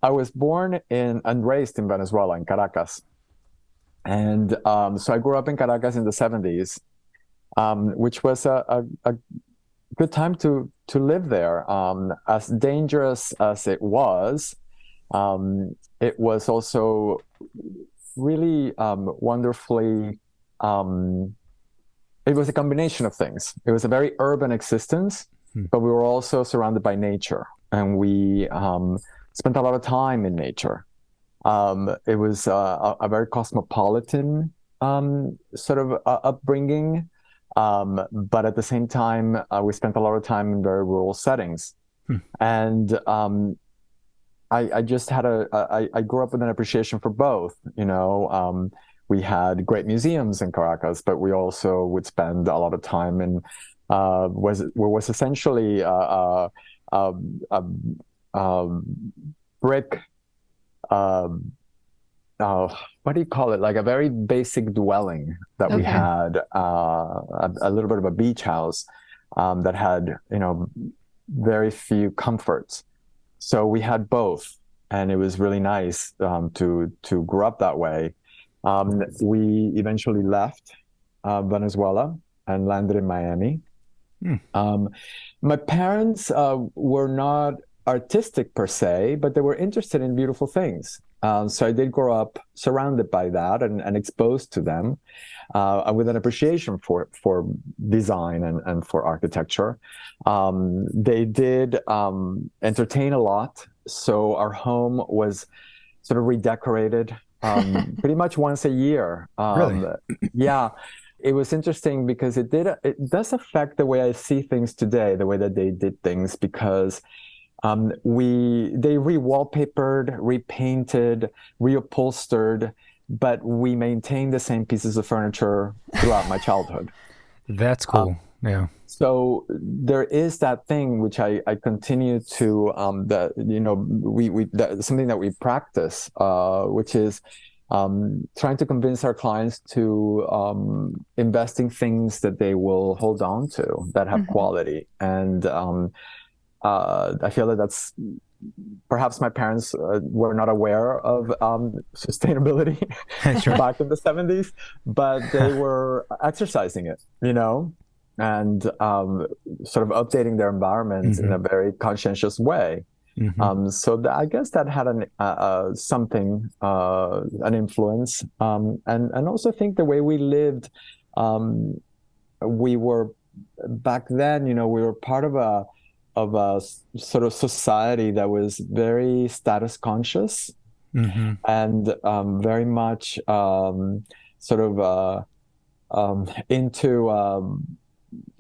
I was born in and raised in Venezuela, in Caracas. And so I grew up in Caracas in the 70s, which was a good time to live there. As dangerous as it was also really wonderfully. Um, it was a combination of things. It was a very urban existence, Hmm. but we were also surrounded by nature, and we spent a lot of time in nature. It was a very cosmopolitan sort of upbringing, but at the same time, we spent a lot of time in very rural settings. Hmm. And I just had I grew up with an appreciation for both. We had great museums in Caracas, but we also would spend a lot of time in was essentially a, a brick. Um, what do you call it? Like a very basic dwelling that we Okay. had, a little bit of a beach house that had, very few comforts. So we had both, and it was really nice to grow up that way. We eventually left Venezuela and landed in Miami. Hmm. My parents were not artistic per se, but they were interested in beautiful things. So I did grow up surrounded by that and exposed to them, with an appreciation for design and for architecture. They did entertain a lot, so our home was sort of redecorated pretty much once a year. Really? Yeah, it was interesting because it does affect the way I see things today, the way that they did things, because they re-wallpapered, repainted, reupholstered, but we maintained the same pieces of furniture throughout my childhood. That's Uh, cool. Yeah. so there is that thing which I continue to that something that we practice, which is trying to convince our clients to invest in things that they will hold on to that have Mhm. quality. And I feel that that's perhaps my parents were not aware of sustainability Sure. back in the 70s, but they were exercising it, and sort of updating their environments in Hmm. a very conscientious way. Hmm. I guess that had an influence, and also think the way we lived. We were back then, we were part of a sort of society that was very status conscious Hmm. and very much sort of into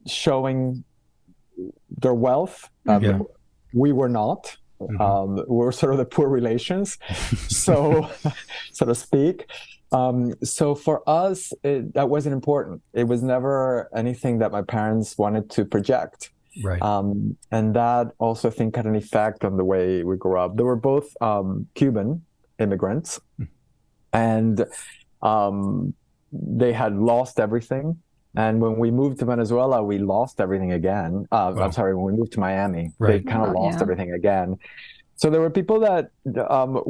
showing their wealth. Yeah. We were not. Hmm. We were sort of the poor relations, so so to speak. So for us, that wasn't important. It was never anything that my parents wanted to project. Right. And that also, I think, had an effect on the way we grew up. They were both Cuban immigrants, and they had lost everything. And when we moved to Venezuela, we lost everything again. I'm Wow. sorry, when we moved to Miami, they Right. kind of Oh, lost yeah. everything again. So there were people that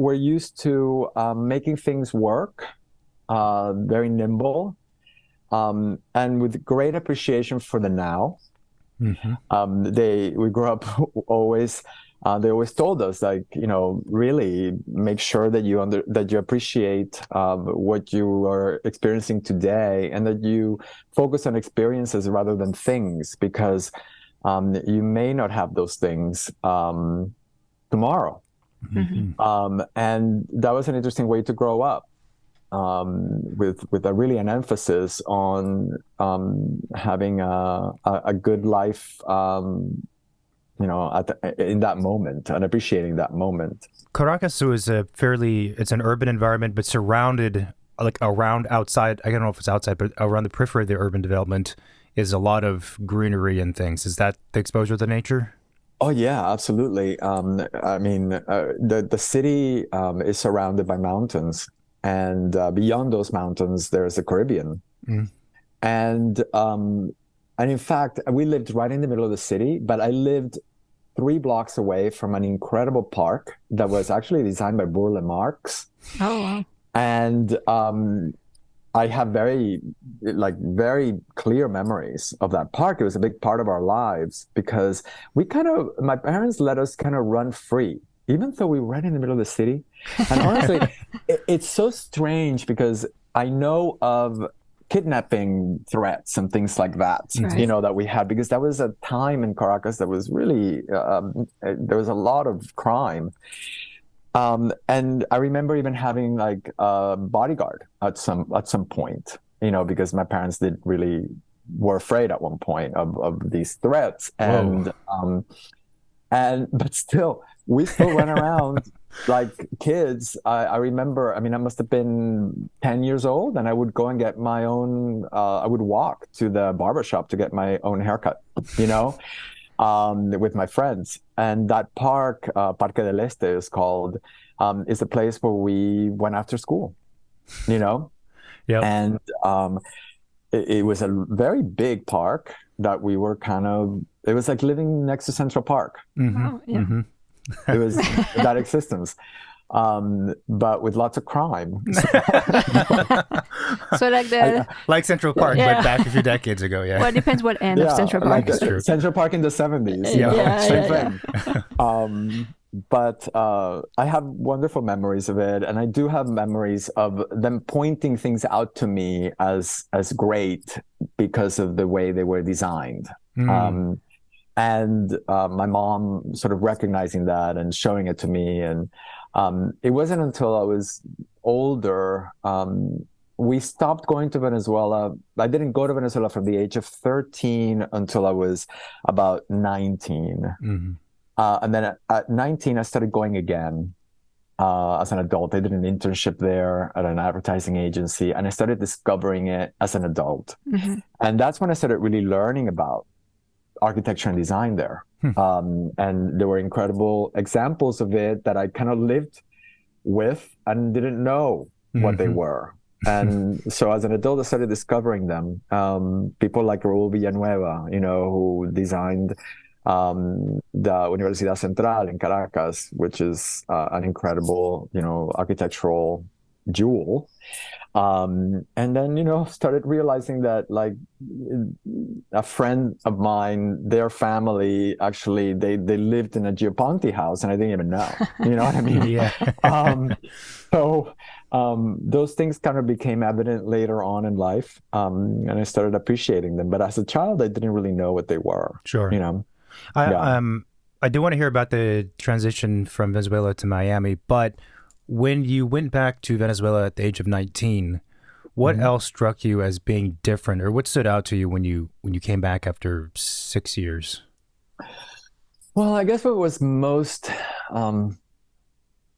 were used to making things work, very nimble, and with great appreciation for the now. Hmm. We grew up always. They always told us, like, really make sure that that you appreciate what you are experiencing today, and that you focus on experiences rather than things, because you may not have those things tomorrow. Hmm. Hmm. And that was an interesting way to grow up, with really an emphasis on having a good life, in that moment, and appreciating that moment. Caracas was it's an urban environment, but surrounded, like around outside, I don't know if it's outside, but around the periphery of the urban development is a lot of greenery and things. Is that the exposure to nature? Oh yeah, absolutely. I mean, the city is surrounded by mountains, and beyond those mountains, there's the Caribbean. Mm. And in fact, we lived right in the middle of the city, but I lived 3 blocks away from an incredible park that was actually designed by Bourderonnet. Oh, wow. And I have very clear memories of that park. It was a big part of our lives because my parents let us kind of run free, even though we were right in the middle of the city. And honestly, it's so strange because I know of kidnapping threats and things like that, right. That we had, because that was a time in Caracas that was really, there was a lot of crime. And I remember even having like a bodyguard at some point, because my parents were afraid at one point of these threats. And but still, we still went around like kids. I remember, I must have been 10 years old, and I would go and get my own, I would walk to the barbershop to get my own haircut, with my friends. And that park, Parque del Este is called, is a place where we went after school, Yep. And it was a very big park that we were it was like living next to Central Park. Mm-hmm. Oh, yeah. Mm-hmm. It was that existence, but with lots of crime. So like like Central Park, but back a few decades ago, Well, it depends what end of Central Park. Like Central Park in the 70s, same thing. But I have wonderful memories of it, and I do have memories of them pointing things out to me as great because of the way they were designed. And my mom sort of recognizing that and showing it to me. And it wasn't until I was older, we stopped going to Venezuela. I didn't go to Venezuela from the age of 13 until I was about 19. Mm-hmm. And then at 19, I started going again as an adult. I did an internship there at an advertising agency, and I started discovering it as an adult. Mm-hmm. And that's when I started really learning about architecture and design there. And there were incredible examples of it that I kind of lived with and didn't know what they were. And so as an adult, I started discovering them. People like Raúl Villanueva, who designed the Universidad Central in Caracas, which is an incredible, architectural jewel. And then, started realizing that like a friend of mine, their family, actually, they lived in a Gioponti house, and I didn't even know, you know what I mean? Yeah. So those things kind of became evident later on in life. And I started appreciating them. But as a child, I didn't really know what they were. Sure. I do want to hear about the transition from Venezuela to Miami, but when you went back to Venezuela at the age of 19, what else struck you as being different, or what stood out to you when you came back after 6 years? Well, I guess what was most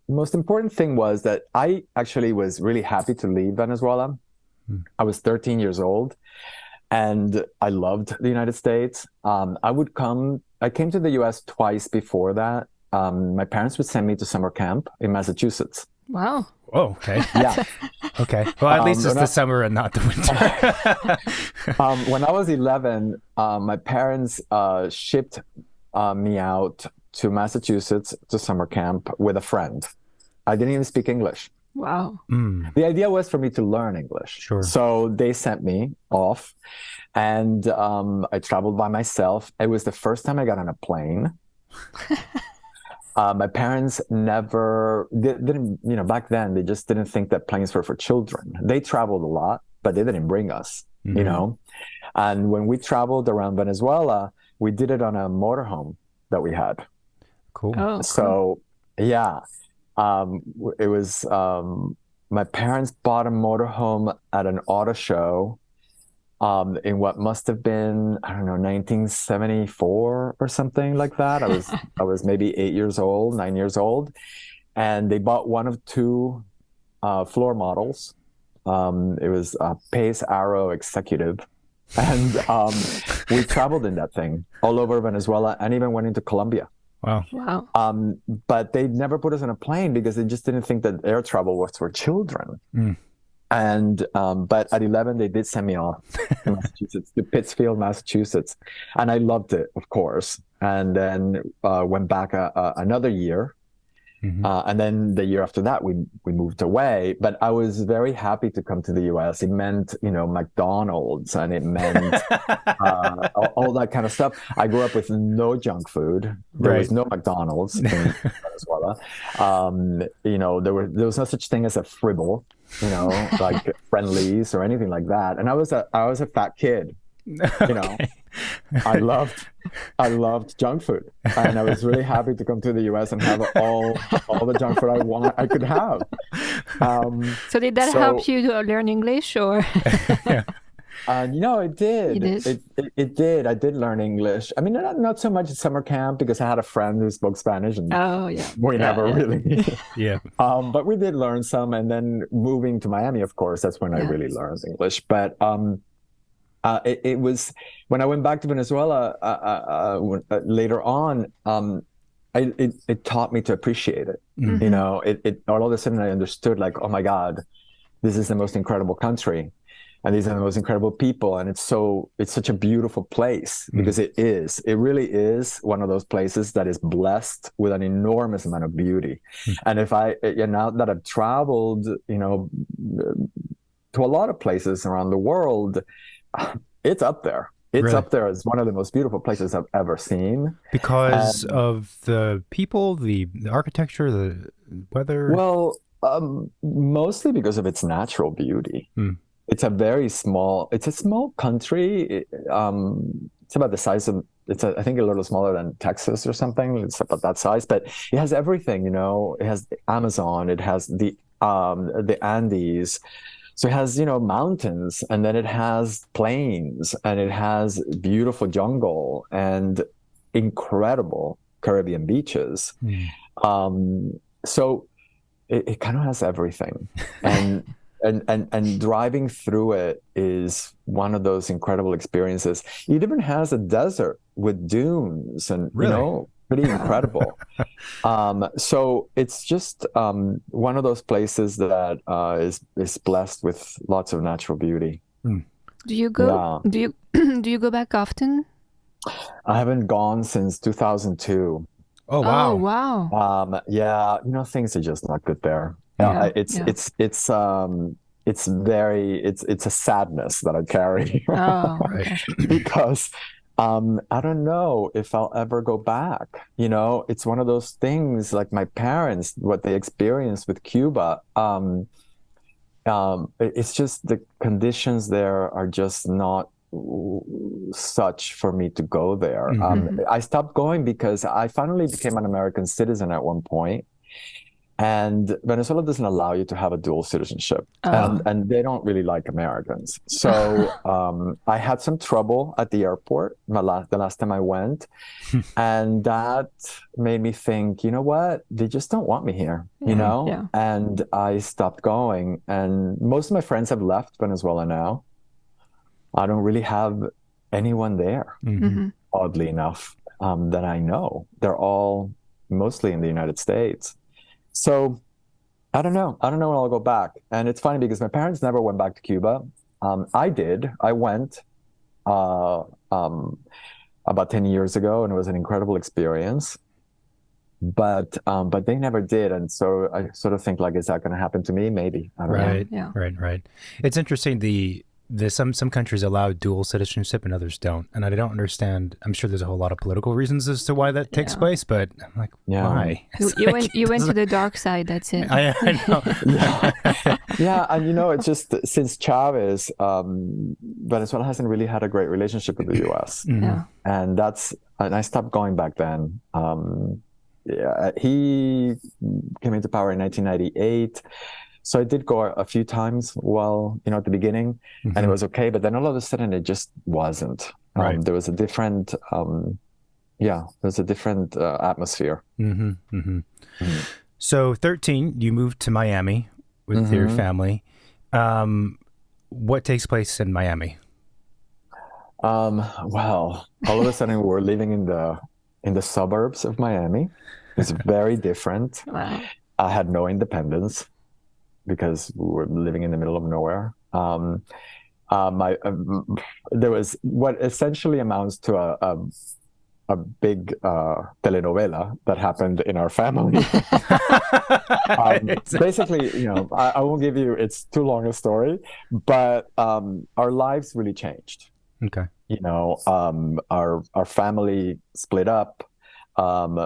important thing was that I actually was really happy to leave Venezuela. I was 13 years old, and I loved the United States. I came to the U.S. twice before that. My parents would send me to summer camp in Massachusetts. Wow. Oh, okay. Yeah. Okay. Well, at least it's the summer and not the winter. When I was 11, my parents shipped me out to Massachusetts to summer camp with a friend. I didn't even speak English. Wow. The idea was for me to learn English. Sure. So they sent me off, and I traveled by myself. It was the first time I got on a plane. My parents didn't, back then, they just didn't think that planes were for children. They traveled a lot, but they didn't bring us, And when we traveled around Venezuela, we did it on a motorhome that we had. Cool. Oh, so, yeah. It was, my parents bought a motorhome at an auto show in what must have been, 1974 or something like that. I was maybe 9 years old. And they bought one of two floor models. It was a Pace Arrow Executive. And we traveled in that thing all over Venezuela and even went into Colombia. Wow. But they never put us on a plane because they just didn't think that air travel was for children. And but at 11, they did send me off to Massachusetts, to Pittsfield, Massachusetts, and I loved it, of course. and then went back another year. And then the year after that, we moved away. But I was very happy to come to the U.S. It meant, McDonald's, and it meant all that kind of stuff. I grew up with no junk food. There was no McDonald's in Venezuela. There was no such thing as a fribble, like Friendlies or anything like that. And I was a fat kid. Okay. I loved junk food, and I was really happy to come to the U.S. and have all the junk food I could have. So did that help you to learn English, or? It did. You did? It did. I did learn English. I mean, not so much at summer camp, because I had a friend who spoke Spanish, and we never really. But we did learn some, and then moving to Miami, of course, that's when I really learned English. But it was when I went back to Venezuela later on. It taught me to appreciate it. It all of a sudden I understood, like, oh my God, this is the most incredible country, and these are the most incredible people, and it's such a beautiful place, because it really is one of those places that is blessed with an enormous amount of beauty. And now that I've traveled, to a lot of places around the world, it's up there. It's up there as one of the most beautiful places I've ever seen. Because of the people, the architecture, the weather? Well, mostly because of its natural beauty. It's a small country. It's about the size of, I think a little smaller than Texas or something. It's about that size, but it has everything, It has the Amazon, it has the Andes. So it has, mountains, and then it has plains, and it has beautiful jungle and incredible Caribbean beaches. So it kind of has everything. And driving through it is one of those incredible experiences. It even has a desert with dunes, and, pretty incredible. So it's just one of those places that is blessed with lots of natural beauty. Do you go? Do you go back often? I haven't gone since 2002. Oh wow! Oh wow! Things are just not good there. It's a sadness that I carry. Oh, okay. Because I don't know if I'll ever go back. It's one of those things, like my parents, what they experienced with Cuba. It's just the conditions there are just not such for me to go there. I stopped going because I finally became an American citizen at one point. And Venezuela doesn't allow you to have a dual citizenship, and they don't really like Americans. So I had some trouble at the airport the last time I went, and that made me think, you know what? They just don't want me here, And I stopped going, and most of my friends have left Venezuela now. I don't really have anyone there, oddly enough, that I know. They're all mostly in the United States. So I don't know. I don't know when I'll go back. And it's funny because my parents never went back to Cuba. I did. I went about 10 years ago, and it was an incredible experience. But they never did. And so I sort of think, like, is that going to happen to me? Maybe. I don't know. Right. It's interesting. Some countries allow dual citizenship and others don't, and I don't understand. I'm sure there's a whole lot of political reasons as to why that takes place, but I'm like, why? You went to the dark side. That's it. I know. And it's just since Chavez, Venezuela hasn't really had a great relationship with the U.S. And I stopped going back then. He came into power in 1998. So I did go a few times at the beginning, and it was okay. But then all of a sudden, it just wasn't. There was a different, atmosphere. So 13, you moved to Miami with your family. What takes place in Miami? Well, all of a sudden, we're living in the suburbs of Miami. It's very different. Wow. I had no independence, because we were living in the middle of nowhere. There was what essentially amounts to a big telenovela that happened in our family. Basically, you know, I won't give you, it's too long a story, but our lives really changed. Okay. You know, our family split up.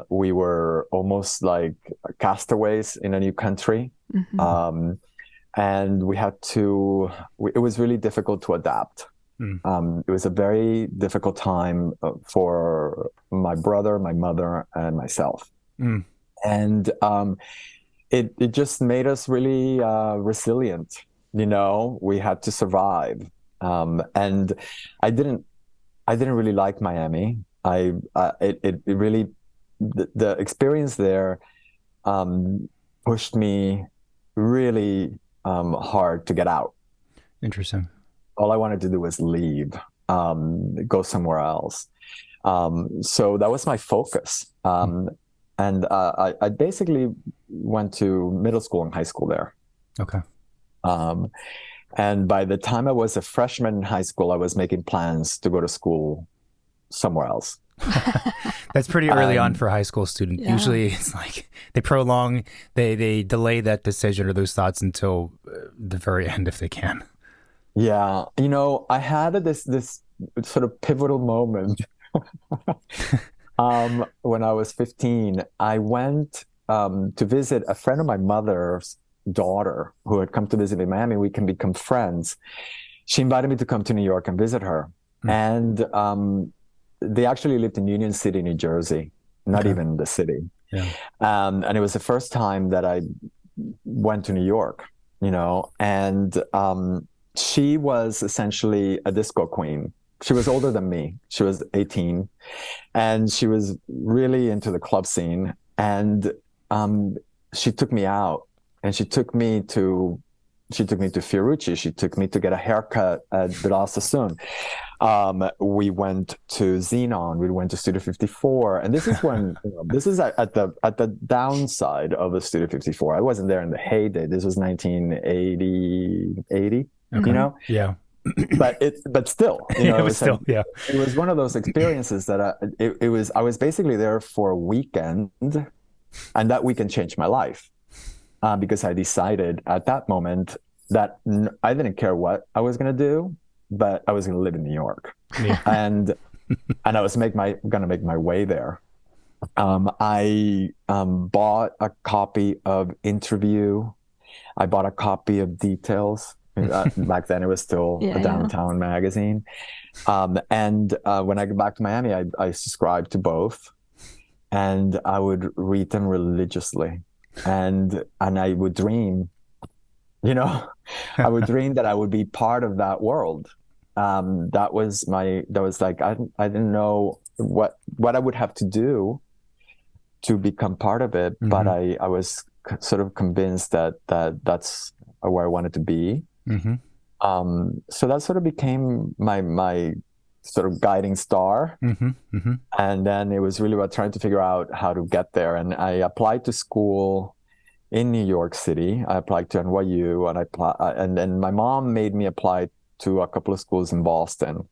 We were almost like castaways in a new country. And we had to, it was really difficult to adapt. It was a very difficult time for my brother, my mother, and myself. And it just made us really resilient. You know, we had to survive. And I didn't really like Miami. It really, the experience there pushed me really hard to get out. Interesting. All I wanted to do was leave, go somewhere else. So that was my focus. And I basically went to middle school and high school there. Okay. And by the time I was a freshman in high school, I was making plans to go to school somewhere else. That's pretty early on for a high school student. Yeah. Usually it's like they prolong, they delay that decision or those thoughts until the very end if they can. Yeah. You know, I had this sort of pivotal moment when I was 15. I went to visit a friend of my mother's daughter who had come to visit me in Miami. We can become friends. She invited me to come to New York and visit her. And they actually lived in Union City, New Jersey, not even the city. Yeah. And it was the first time that I went to New York, you know, and she was essentially a disco queen. She was older than me. She was 18, and she was really into the club scene. And she took me out, and she took me to Fiorucci. She took me to get a haircut at Villa Sassoon. We went to Xenon. We went to Studio 54, and this is when this is at the downside of the Studio 54. I wasn't there in the heyday. This was 1980. Okay. You know, yeah. But still, you know, it was still, like, it was one of those experiences that I was basically there for a weekend, and that weekend changed my life. Because I decided at that moment that I didn't care what I was going to do, but I was going to live in New York. Yeah. And I was going to make my way there. I bought a copy of Interview. I bought a copy of Details. Back then it was still a downtown magazine. And when I got back to Miami, I subscribed to both, and I would read them religiously. And I would dream, you know, I would dream that I would be part of that world. That was like, I didn't know what I would have to do to become part of it. But I was sort of convinced that that's where I wanted to be. So that sort of became my sort of guiding star. And then it was really about trying to figure out how to get there. And I applied to school in New York City. I applied to NYU, and then my mom made me apply to a couple of schools in Boston.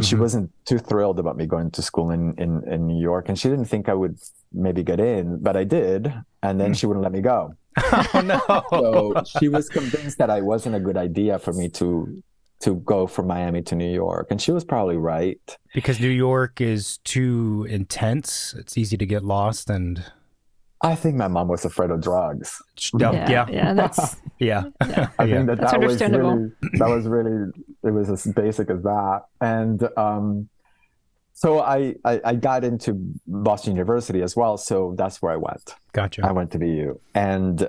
She wasn't too thrilled about me going to school in New York, and she didn't think I would maybe get in, but I did. And then she wouldn't let me go. Oh, no. So she was convinced that it wasn't a good idea for me to go from Miami to New York. And she was probably right. Because New York is too intense. It's easy to get lost. And I think my mom was afraid of drugs. Yeah, that's yeah. I think that understandable. was really it was as basic as that. And so I got into Boston University as well. So that's where I went. Gotcha. I went to BU. And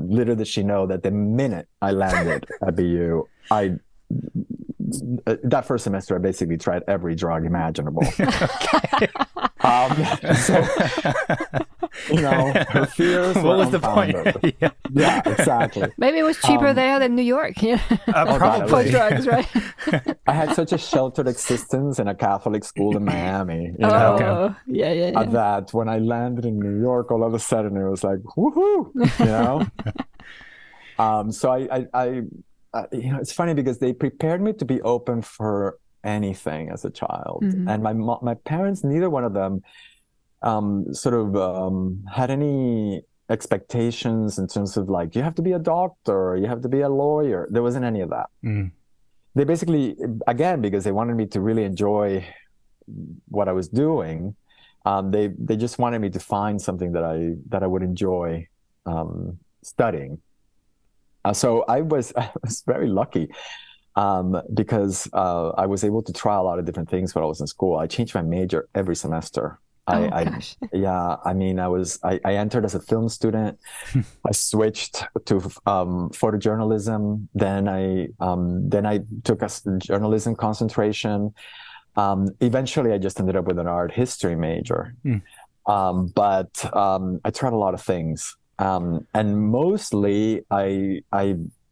little did she know that the minute I landed at BU, that first semester, I basically tried every drug imaginable. So, you know, her fears were was the point? Yeah, exactly. Maybe it was cheaper there than New York. Probably. For drugs, right? I had such a sheltered existence in a Catholic school in Miami. You know? Okay. Yeah. That when I landed in New York, all of a sudden it was like, woohoo, you know? So I you know, it's funny because they prepared me to be open for anything as a child. And my parents, neither one of them had any expectations in terms of like, you have to be a doctor, you have to be a lawyer. There wasn't any of that. They basically, again, because they wanted me to really enjoy what I was doing, they just wanted me to find something that I would enjoy studying. So I was very lucky because I was able to try a lot of different things when I was in school. I changed my major every semester. Gosh. I mean, I entered as a film student. I switched to photojournalism. Then I took a journalism concentration. Eventually, I just ended up with an art history major. But I tried a lot of things, and mostly I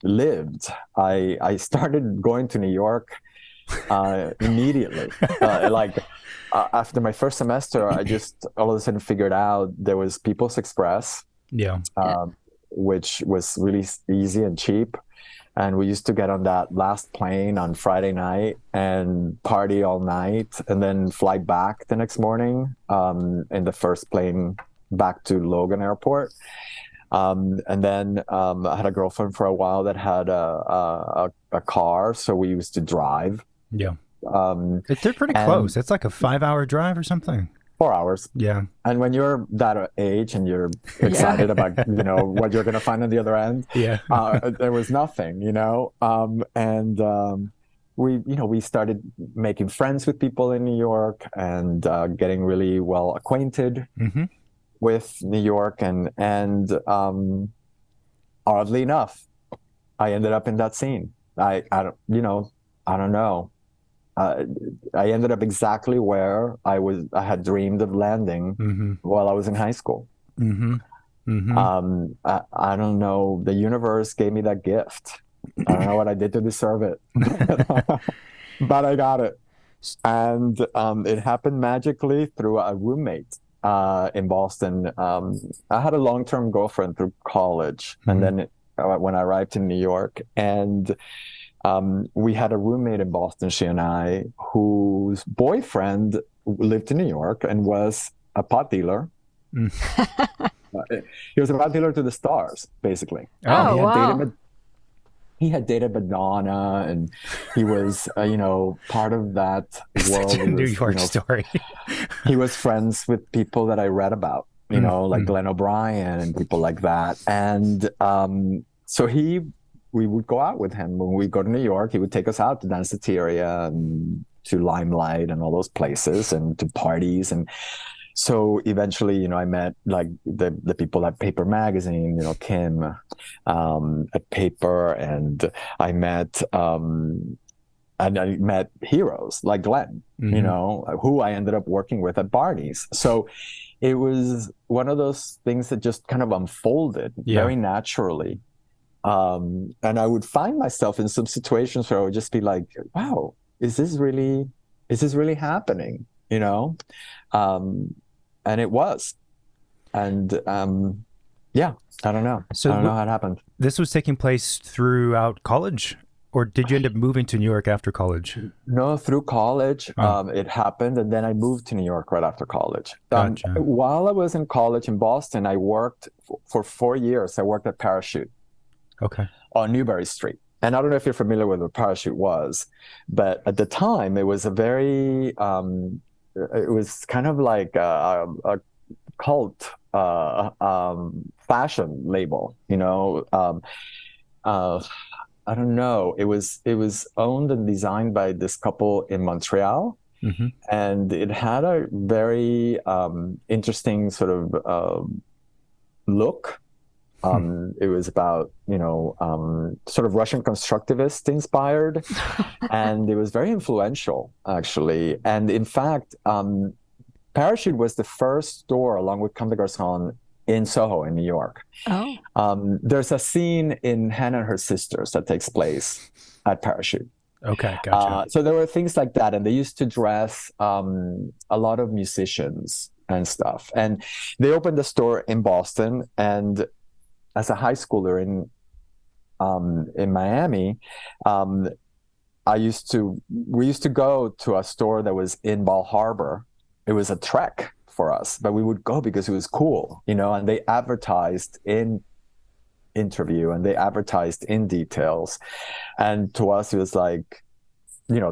lived. I started going to New York immediately. After my first semester, I just all of a sudden figured out there was People's Express, which was really easy and cheap. And we used to get on that last plane on Friday night and party all night and then fly back the next morning in the first plane back to Logan Airport. And then I had a girlfriend for a while that had a car, so we used to drive. Yeah. They're pretty close. It's like a 5-hour drive or something. 4 hours. Yeah. And when you're that age and you're excited about, what you're going to find on the other end, there was nothing, we started making friends with people in New York and getting really well acquainted with New York. And oddly enough, I ended up in that scene. I don't know. I ended up exactly where I had dreamed of landing while I was in high school. I don't know. The universe gave me that gift. I don't know what I did to deserve it, but I got it. And it happened magically through a roommate in Boston. I had a long-term girlfriend through college, and then when I arrived in New York, and we had a roommate in Boston, she and I, whose boyfriend lived in New York and was a pot dealer. He was a pot dealer to the stars, basically. He had dated Madonna, and he was, part of that world. Such a New York story. He was friends with people that I read about, like Glenn O'Brien and people like that. And so we would go out with him. When we go to New York, he would take us out to Danceteria and to Limelight and all those places and to parties. And so eventually, I met like the people at Paper Magazine, Kim at Paper, and I met heroes like Glenn, who I ended up working with at Barney's. So it was one of those things that just kind of unfolded very naturally. And I would find myself in some situations where I would just be like, wow, is this really happening? And it was. And I don't know. So I don't know how it happened. This was taking place throughout college, or did you end up moving to New York after college? No, through college, it happened. And then I moved to New York right after college. Gotcha. While I was in college in Boston, I worked for 4 years. I worked at Parachute. Okay. On Newbury Street. And I don't know if you're familiar with what Parachute was, but at the time it was a very, it was kind of like a cult fashion label, I don't know. It was owned and designed by this couple in Montreal, and it had a very interesting sort of look. It was about, sort of Russian constructivist inspired, and it was very influential, actually. And in fact, Parachute was the first store, along with Comme des Garçons, in Soho, in New York. Oh. There's a scene in Hannah and Her Sisters that takes place at Parachute. Okay, gotcha. So there were things like that, and they used to dress a lot of musicians and stuff. And they opened a store in Boston, and as a high schooler in Miami, we used to go to a store that was in Bal Harbor. It was a trek for us, but we would go because it was cool, and they advertised in interview and they advertised in details. And to us, it was like,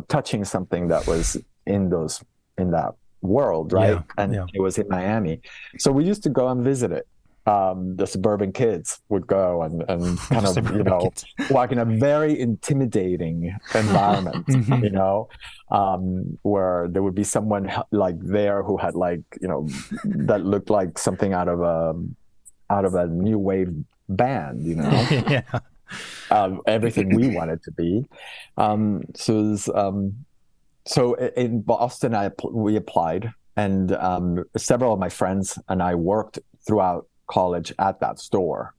touching something that was in that world, right? Yeah, and yeah. It was in Miami. So we used to go and visit it. The suburban kids would go and kind of, kids. walk in a very intimidating environment, where there would be someone like there who had like, that looked like something out of a new wave band, Yeah. Everything we wanted to be. So in Boston, we applied, and several of my friends and I worked throughout college at that store.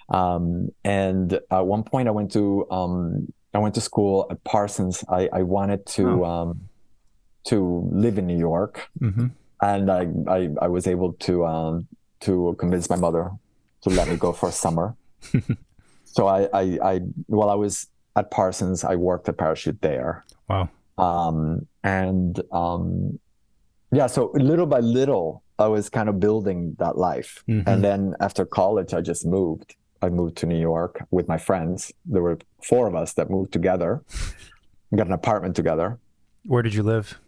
And at one point, I went to school at Parsons. I wanted to live in New York, Mm-hmm. and I was able to convince my mother to let me go for a summer. So while I was at Parsons, I worked a parachute there. Wow. So little by little, I was kind of building that life. Mm-hmm. And then after college, I just moved. I moved to New York with my friends. There were 4 of us that moved together, got an apartment together. Where did you live?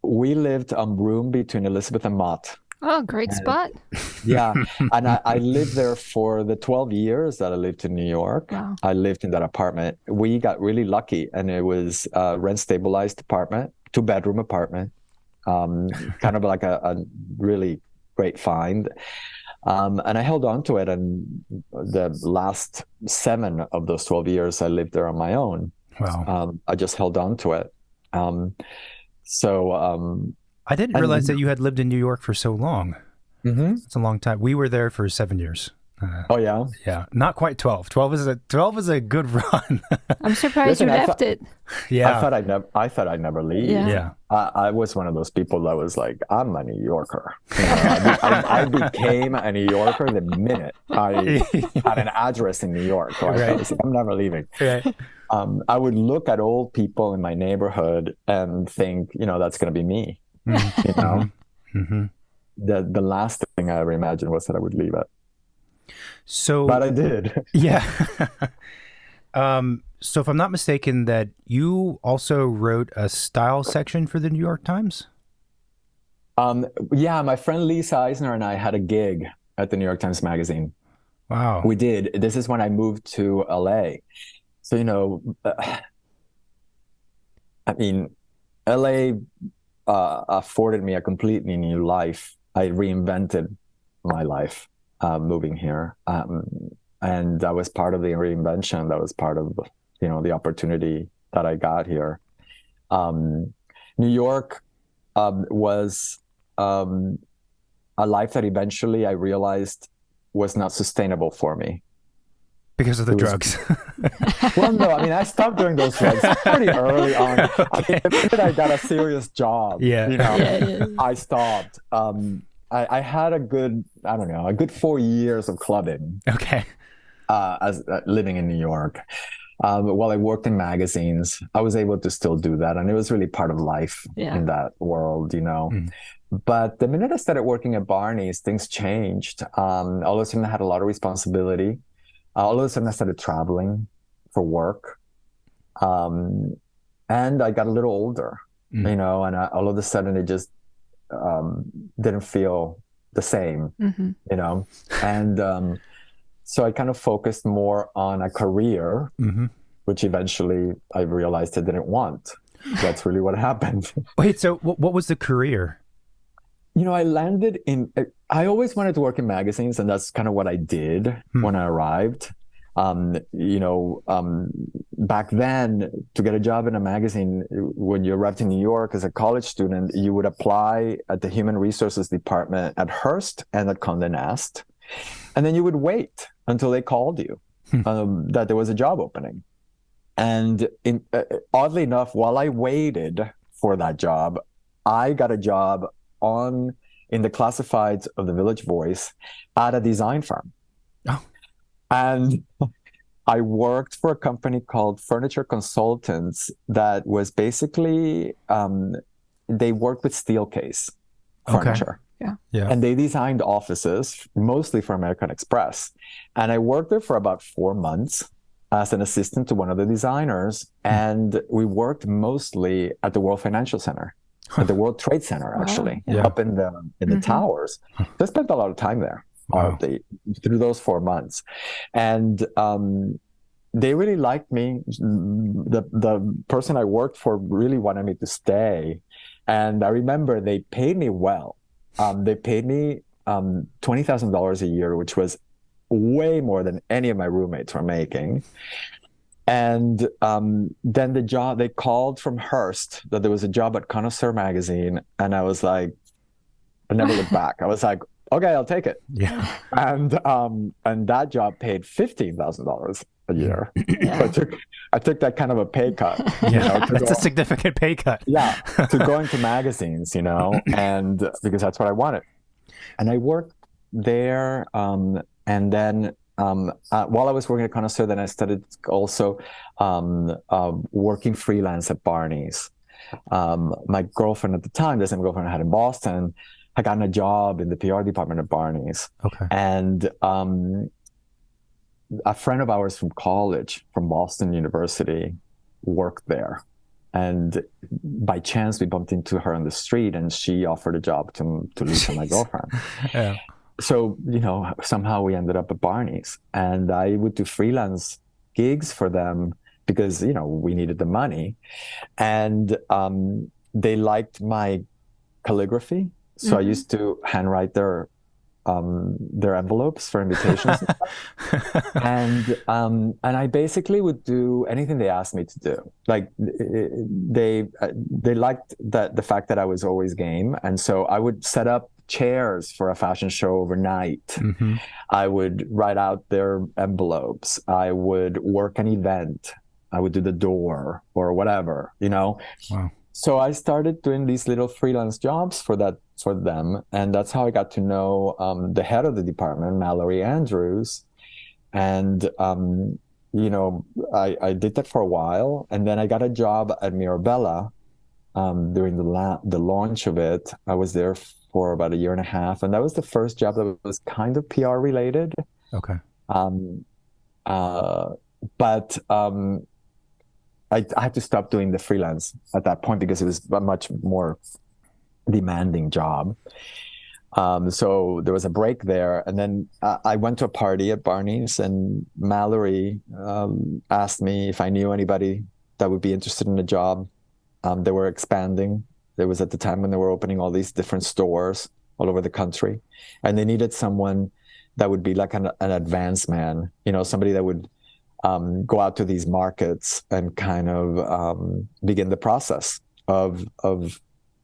We lived on Broome between Elizabeth and Mott. Oh, great spot. Yeah. And I lived there for the 12 years that I lived in New York. Wow. I lived in that apartment. We got really lucky, and it was a rent-stabilized apartment, 2-bedroom apartment, kind of like a really great find. And I held on to it. And the last 7 of those 12 years, I lived there on my own. Wow. I just held on to it. I didn't realize that you had lived in New York for so long. Mm-hmm. It's a long time. We were there for 7 years. Oh yeah, yeah, not quite 12. 12 is a good run. I'm surprised you left it. Yeah, I thought I'd never leave. Yeah. I was one of those people that was like, I'm a New Yorker. I became a New Yorker the minute I had an address in New York. So I was like, I'm never leaving. Right. I would look at old people in my neighborhood and think, that's going to be me. Mm-hmm. The last thing I ever imagined was that I would leave it. So, but I did. Yeah. So if I'm not mistaken, that you also wrote a style section for the New York Times? Yeah, my friend Lisa Eisner and I had a gig at the New York Times Magazine. Wow. We did. This is when I moved to LA. So, LA afforded me a completely new life. I reinvented my life moving here. And that was part of the reinvention. That was part of, the opportunity that I got here. New York was a life that eventually I realized was not sustainable for me. Because of the drugs. Well, no, I stopped doing those drugs pretty early on. Okay. The minute I got a serious job, I stopped. I had a good 4 years of clubbing. Okay. As living in New York. While I worked in magazines, I was able to still do that. And it was really part of life in that world, Mm. But the minute I started working at Barney's, things changed. All of a sudden I had a lot of responsibility. All of a sudden I started traveling for work. And I got a little older, and all of a sudden it just didn't feel the same, and so I kind of focused more on a career, which eventually I realized I didn't want. That's really what happened. Wait, so what was the career? I landed in, I always wanted to work in magazines, and that's kind of what I did when I arrived. Back then, to get a job in a magazine, when you arrived in New York as a college student, you would apply at the Human Resources Department at Hearst and at Condé Nast. And then you would wait until they called you that there was a job opening. And oddly enough, while I waited for that job, I got a job in the classifieds of the Village Voice at a design firm. Oh. And I worked for a company called Furniture Consultants that was basically, they worked with Steelcase furniture. Yeah. And they designed offices mostly for American Express. And I worked there for about 4 months as an assistant to one of the designers. And we worked mostly at the World Financial Center, at the World Trade Center, actually, up in the towers. So I spent a lot of time there through those 4 months. And they really liked me. The person I worked for really wanted me to stay. And I remember they paid me well. They paid me $20,000 a year, which was way more than any of my roommates were making. And then the job, they called from Hearst that there was a job at Connoisseur magazine. And I was like, I never looked back. I was like, okay, I'll take it. Yeah. And that job paid $15,000 a year. So I took that kind of a pay cut. That's a significant pay cut. To go into magazines, and because that's what I wanted. And I worked there, and then while I was working at Connoisseur, then I started also working freelance at Barney's. My girlfriend at the time, the same girlfriend I had in Boston, had gotten a job in the PR department at Barney's. Okay. And a friend of ours from college, from Boston University, worked there. And by chance, we bumped into her on the street, and she offered a job to leave for my girlfriend. Yeah. So, somehow we ended up at Barney's. And I would do freelance gigs for them because, we needed the money. And they liked my calligraphy. So I used to handwrite their envelopes for invitations and I basically would do anything they asked me to do. Like they liked the fact that I was always game, and so I would set up chairs for a fashion show overnight. I would write out their envelopes. I would work an event. I would do the door or whatever, Wow. So I started doing these little freelance jobs for them, and that's how I got to know the head of the department, Mallory Andrews, and I did that for a while, and then I got a job at Mirabella during the launch of it. I was there for about 1.5 years, and that was the first job that was kind of PR related. Okay. But I had to stop doing the freelance at that point because it was a much more demanding job. So there was a break there. And then I went to a party at Barney's, and Mallory asked me if I knew anybody that would be interested in a job. They were expanding. There was at the time when they were opening all these different stores all over the country. And they needed someone that would be like an advance man, somebody that would go out to these markets and kind of begin the process of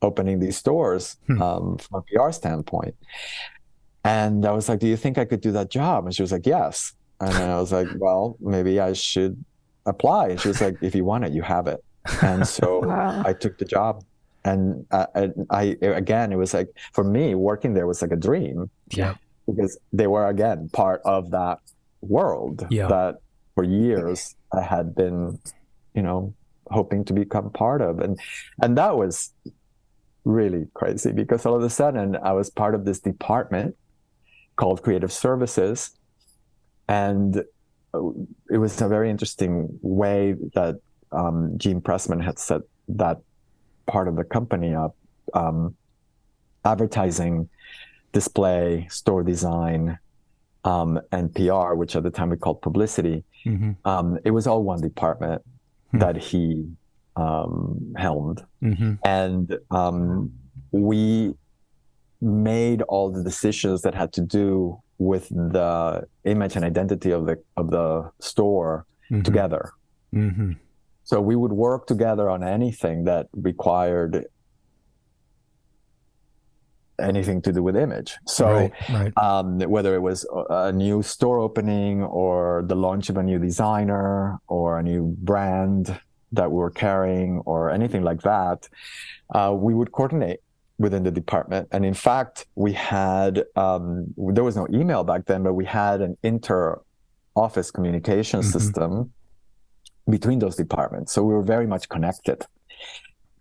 opening these stores from a PR standpoint. And I was like, do you think I could do that job? And she was like, yes. And then I was like, well, maybe I should apply. And she was like, if you want it, you have it. And so I took the job. And I again, it was like, for me, working there was like a dream. Yeah. Because they were, again, part of that world that for years I had been, hoping to become part of. And that was really crazy because all of a sudden I was part of this department called Creative Services. And it was a very interesting way that Gene Pressman had set that part of the company up. Advertising, display, store design, and PR, which at the time we called publicity. It was all one department that he helmed. And we made all the decisions that had to do with the image and identity of the store together. So we would work together on anything that required anything to do with image. So whether it was a new store opening or the launch of a new designer or a new brand that we were carrying or anything like that, we would coordinate within the department. And in fact, we had, there was no email back then, but we had an office communication system between those departments. So we were very much connected.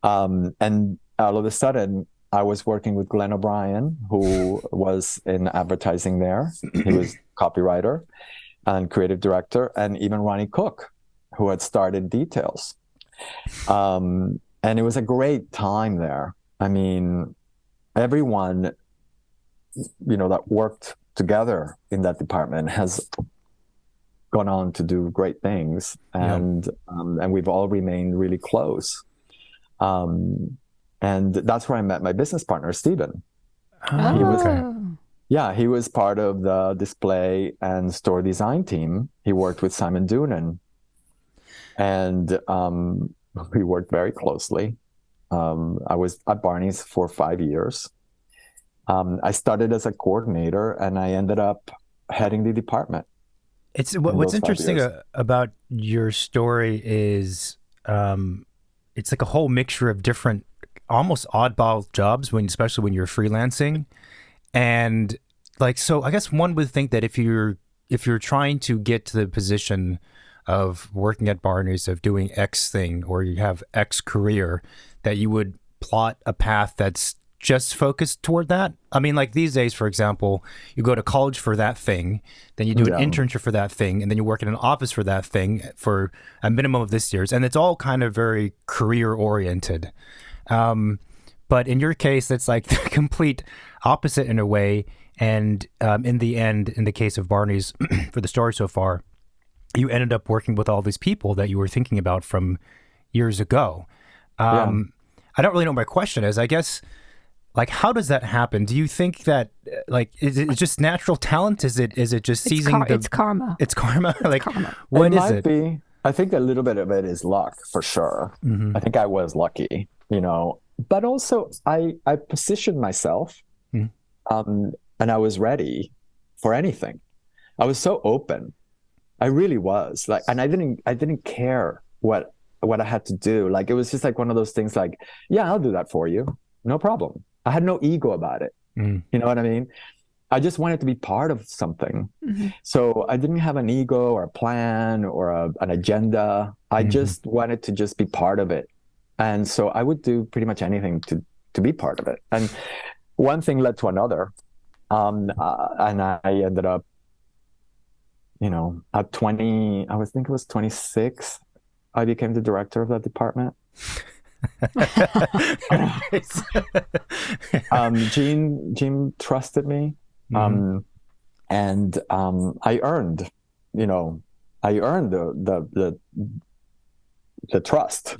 And all of a sudden, I was working with Glenn O'Brien, who was in advertising there. He was copywriter and creative director, and even Ronnie Cook, who had started Details. And it was a great time there. I mean, everyone, that worked together in that department has gone on to do great things, and we've all remained really close. And that's where I met my business partner, Stephen. He was part of the display and store design team. He worked with Simon Doonan, and we worked very closely. I was at Barney's for 5 years. I started as a coordinator, and I ended up heading the department. It's what's interesting about your story is it's like a whole mixture of different, almost oddball jobs, especially when you're freelancing. And so I guess one would think that if you're trying to get to the position of working at Barney's, of doing X thing, or you have X career, that you would plot a path that's just focused toward that. I mean, like these days, for example, you go to college for that thing, then you do an internship for that thing, and then you work in an office for that thing for a minimum of this years. And it's all kind of very career oriented. But in your case, it's like the complete opposite in a way. And in the end, in the case of Barney's, for the story so far, you ended up working with all these people that you were thinking about from years ago. I don't really know what my question is. I guess, how does that happen? Do you think that, is it just natural talent? Is it just seizing it's karma. It's karma? Karma. What is it? Be. I think a little bit of it is luck, for sure. I think I was lucky, but also I positioned myself, and I was ready for anything. I was so open. I really was, and I didn't care what I had to do. It was just one of those things, I'll do that for you. No problem. I had no ego about it. You know what I mean? I just wanted to be part of something. So I didn't have an ego or a plan or an agenda. I just wanted to just be part of it. And so I would do pretty much anything to be part of it. And one thing led to another. And I ended up, at 20, I think it was 26, I became the director of that department. Gene trusted me, and I earned the trust.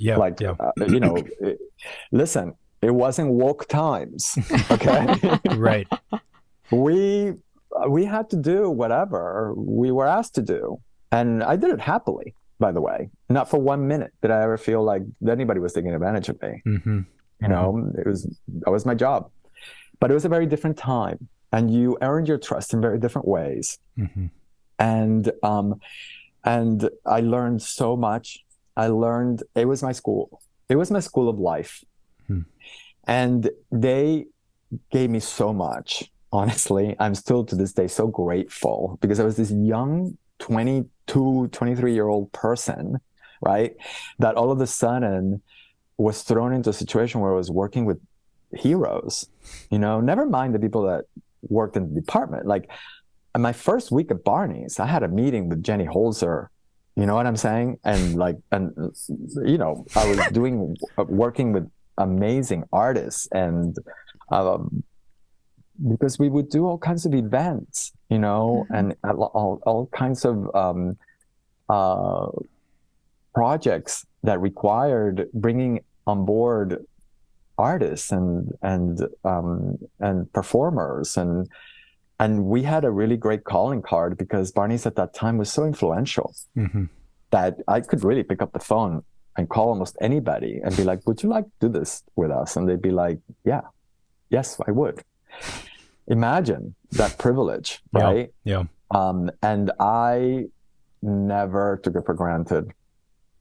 Listen, it wasn't woke times, okay? Right. We had to do whatever we were asked to do, and I did it happily. By the way, not for 1 minute did I ever feel like anybody was taking advantage of me. That was my job. But it was a very different time, and you earned your trust in very different ways. And I learned so much. It was my school. It was my school of life. And they gave me so much. Honestly, I'm still to this day so grateful, because I was this young 22, 23-year-old person, right? That all of a sudden was thrown into a situation where I was working with heroes, never mind the people that worked in the department. In my first week at Barney's, I had a meeting with Jenny Holzer, you know what I'm saying? And I was working with amazing artists, and because we would do all kinds of events, and all kinds of projects that required bringing on board artists and performers, and we had a really great calling card, because Barney's at that time was so influential that I could really pick up the phone and call almost anybody and be like, "Would you like to do this with us?" And they'd be like, "Yes, I would." Imagine that privilege, right? And I never took it for granted,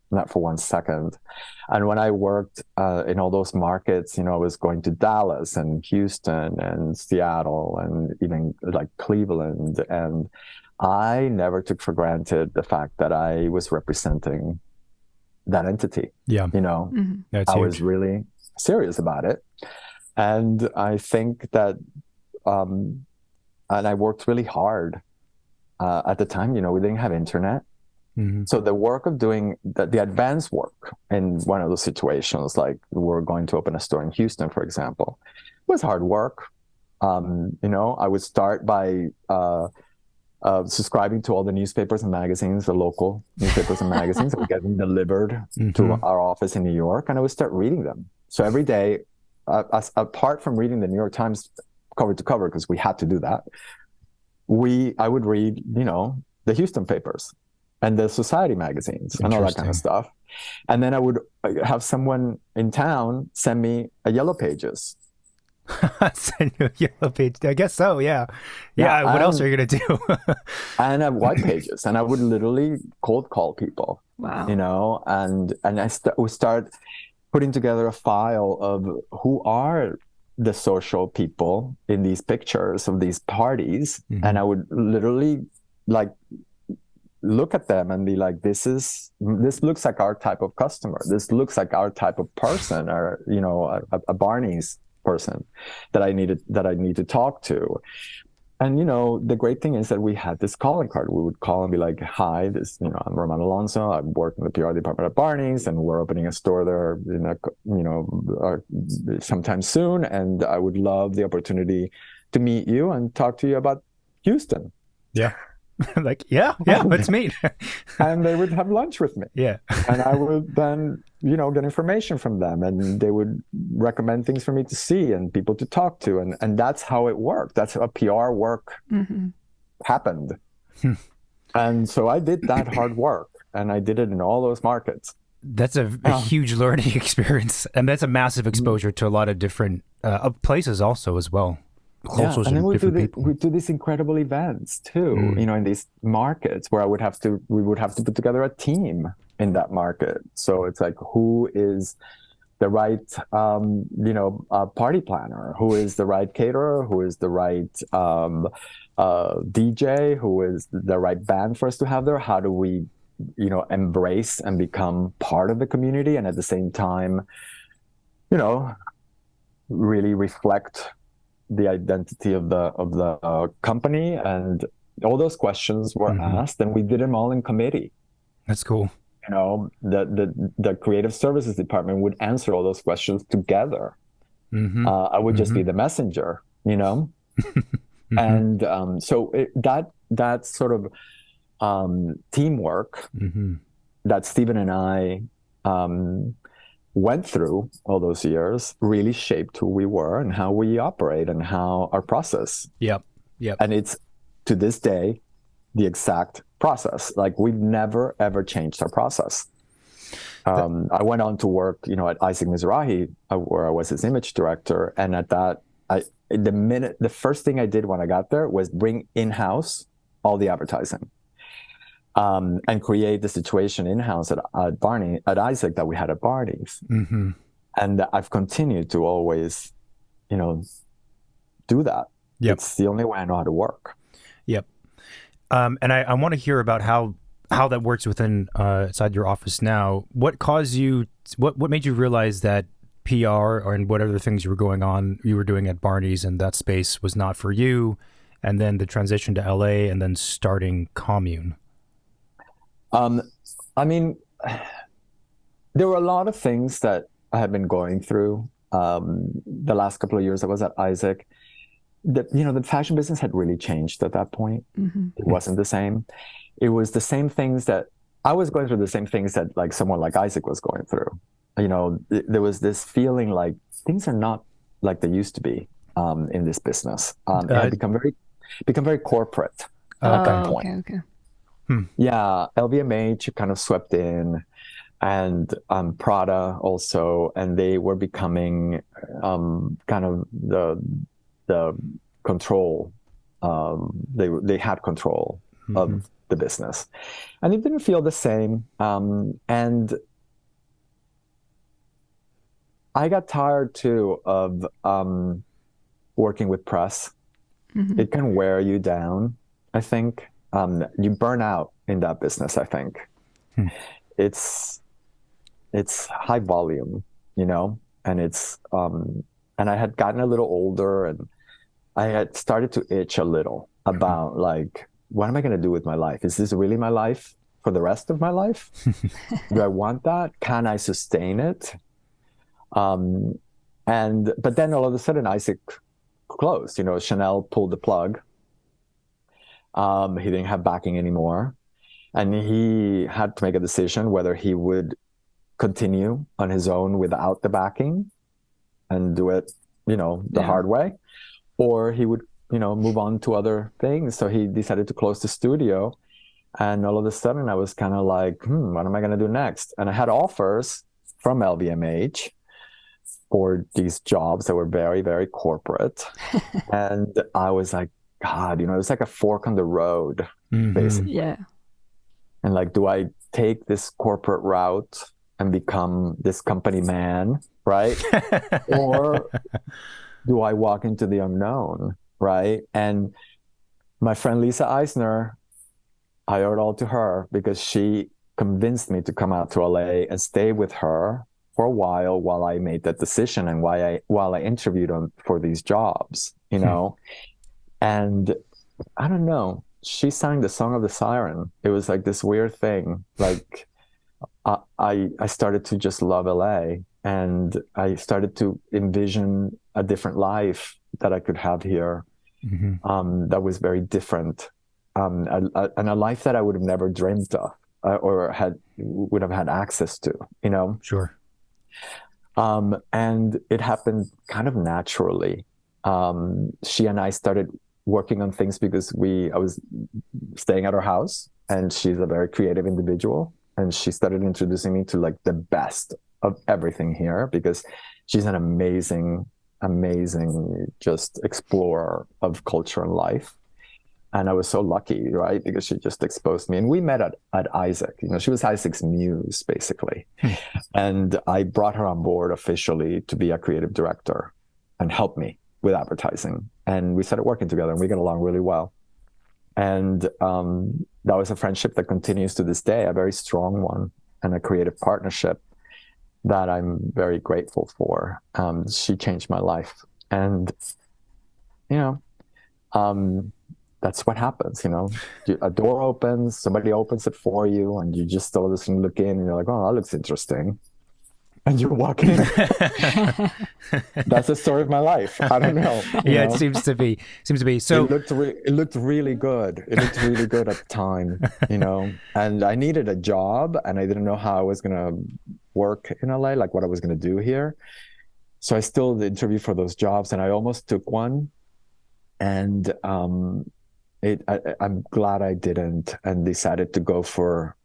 not for 1 second. And when I worked in all those markets, I was going to Dallas and Houston and Seattle and even Cleveland, and I never took for granted the fact that I was representing that entity. Yeah. You know, That's I huge. was really serious about it. And I think that, and I worked really hard. At the time, you know, we didn't have internet. So the work of doing the advanced work in one of those situations, like we're going to open a store in Houston, for example, was hard work. You know, I would start by subscribing to all the newspapers and magazines, the local newspapers and magazines that would get them delivered to our office in New York, and I would start reading them. So every day, apart from reading the New York Times cover to cover, because we had to do that, I would read, you know, the Houston papers and the society magazines and all that kind of stuff. And then I would have someone in town send me a Yellow Pages. Send you a Yellow Page. I guess so. Yeah. What else are you gonna do? And I have White Pages, and I would literally cold call people. Wow. You know, and I would start putting together a file of who are the social people in these pictures of these parties, and I would literally like look at them and be like, this looks like our type of customer. This looks like our type of person, or, you know, a Barney's person that I need to talk to. And, you know, the great thing is that we had this calling card. We would call and be like, hi, you know, I'm Roman Alonso. I work in the PR department at Barney's, and we're opening a store there, sometime soon. And I would love the opportunity to meet you and talk to you about Houston. Yeah. Like, let's meet. And they would have lunch with me. Yeah. And I would then, you know, get information from them, and they would recommend things for me to see and people to talk to. And that's how it worked. That's how PR work happened. And so I did that hard work, and I did it in all those markets. That's a huge learning experience. And that's a massive exposure to a lot of different places also as well. And then we do these incredible events too, you know, in these markets where we would have to put together a team in that market. So it's like, who is the right, party planner? Who is the right caterer? Who is the right DJ? Who is the right band for us to have there? How do we, you know, embrace and become part of the community, and at the same time, you know, really reflect the identity of the company? And all those questions were asked, and we did them all in committee. That's cool. You know, the creative services department would answer all those questions together. I would just be the messenger, you know. And so that sort of teamwork that Stephen and I went through all those years really shaped who we were and how we operate and how our process. Yep. And it's, to this day, the exact process. Like, we've never, ever changed our process. I went on to work, you know, at Isaac Mizrahi, where I was his image director. And at that, the first thing I did when I got there was bring in-house all the advertising. And create the situation in-house at Isaac that we had at Barney's. And I've continued to always, you know, do that. It's the only way I know how to work. Yep. And I want to hear about how that works within inside your office now. What caused you? What made you realize that PR and what other things you were doing at Barney's and that space was not for you, and then the transition to LA and then starting Commune? I mean, there were a lot of things that I had been going through the last couple of years I was at Isaac. The fashion business had really changed at that point. It wasn't the same. It was the same things that I was going through, the same things that like someone like Isaac was going through. You know, there was this feeling like things are not like they used to be in this business. It had become very corporate at that point. Okay. Yeah, LVMH kind of swept in, and Prada also, and they were becoming kind of the control. They had control of the business, and it didn't feel the same. And I got tired too of working with press. It can wear you down, I think. you burn out in that business, I think. Hmm. It's high volume, you know, and and I had gotten a little older, and I had started to itch a little about like, what am I going to do with my life? Is this really my life for the rest of my life? Do I want that? Can I sustain it? But then all of a sudden Isaac closed, you know, Chanel pulled the plug. He didn't have backing anymore. And he had to make a decision whether he would continue on his own without the backing and do it, you know, the hard way, or he would, you know, move on to other things. So he decided to close the studio. And all of a sudden I was kind of like, what am I going to do next? And I had offers from LVMH for these jobs that were very, very corporate. And I was like, God, you know, it was like a fork on the road, basically. Yeah. And like, do I take this corporate route and become this company man, right? Or do I walk into the unknown, right? And my friend Lisa Eisner, I owe it all to her because she convinced me to come out to LA and stay with her for a while I made that decision and while I interviewed for these jobs, you know. And I don't know, she sang the song of the siren. It was like this weird thing. Like I started to just love LA, and I started to envision a different life that I could have here. That was very different. And a life that I would have never dreamed of or would have had access to, you know? Sure. And it happened kind of naturally. She and I started working on things because I was staying at her house, and she's a very creative individual. And she started introducing me to like the best of everything here because she's an amazing just explorer of culture and life. And I was so lucky, right? Because she just exposed me. And we met at Isaac. You know, she was Isaac's muse, basically. And I brought her on board officially to be a creative director and help me with advertising. And we started working together, and we got along really well. And that was a friendship that continues to this day, a very strong one, and a creative partnership that I'm very grateful for. She changed my life. And, you know, that's what happens, you know. A door opens, somebody opens it for you, and you just all of a sudden look in, and you're like, oh, that looks interesting. And you walk in. That's the story of my life. I don't know. Yeah, it seems to be. So it looked really good. It looked really good at the time, you know. And I needed a job, and I didn't know how I was going to work in LA, like what I was going to do here. So I still interviewed for those jobs, and I almost took one. And I'm glad I didn't, and decided to go for.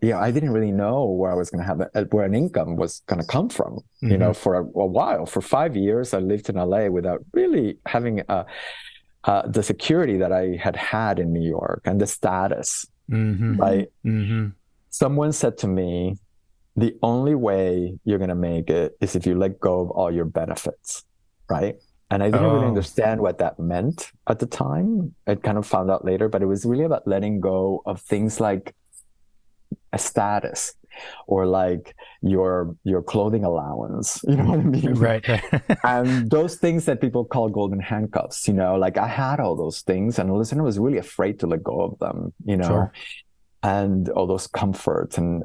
Yeah, I didn't really know where I was going to have where an income was going to come from. You know, for a while, for 5 years, I lived in LA without really having the security that I had in New York and the status. Right? Someone said to me, "The only way you're going to make it is if you let go of all your benefits." Right? And I didn't really understand what that meant at the time. I kind of found out later, but it was really about letting go of things like a status or like your clothing allowance, you know what I mean? Right. And those things that people call golden handcuffs, you know, like I had all those things, and listen, I was really afraid to let go of them, you know. Sure. And all those comforts and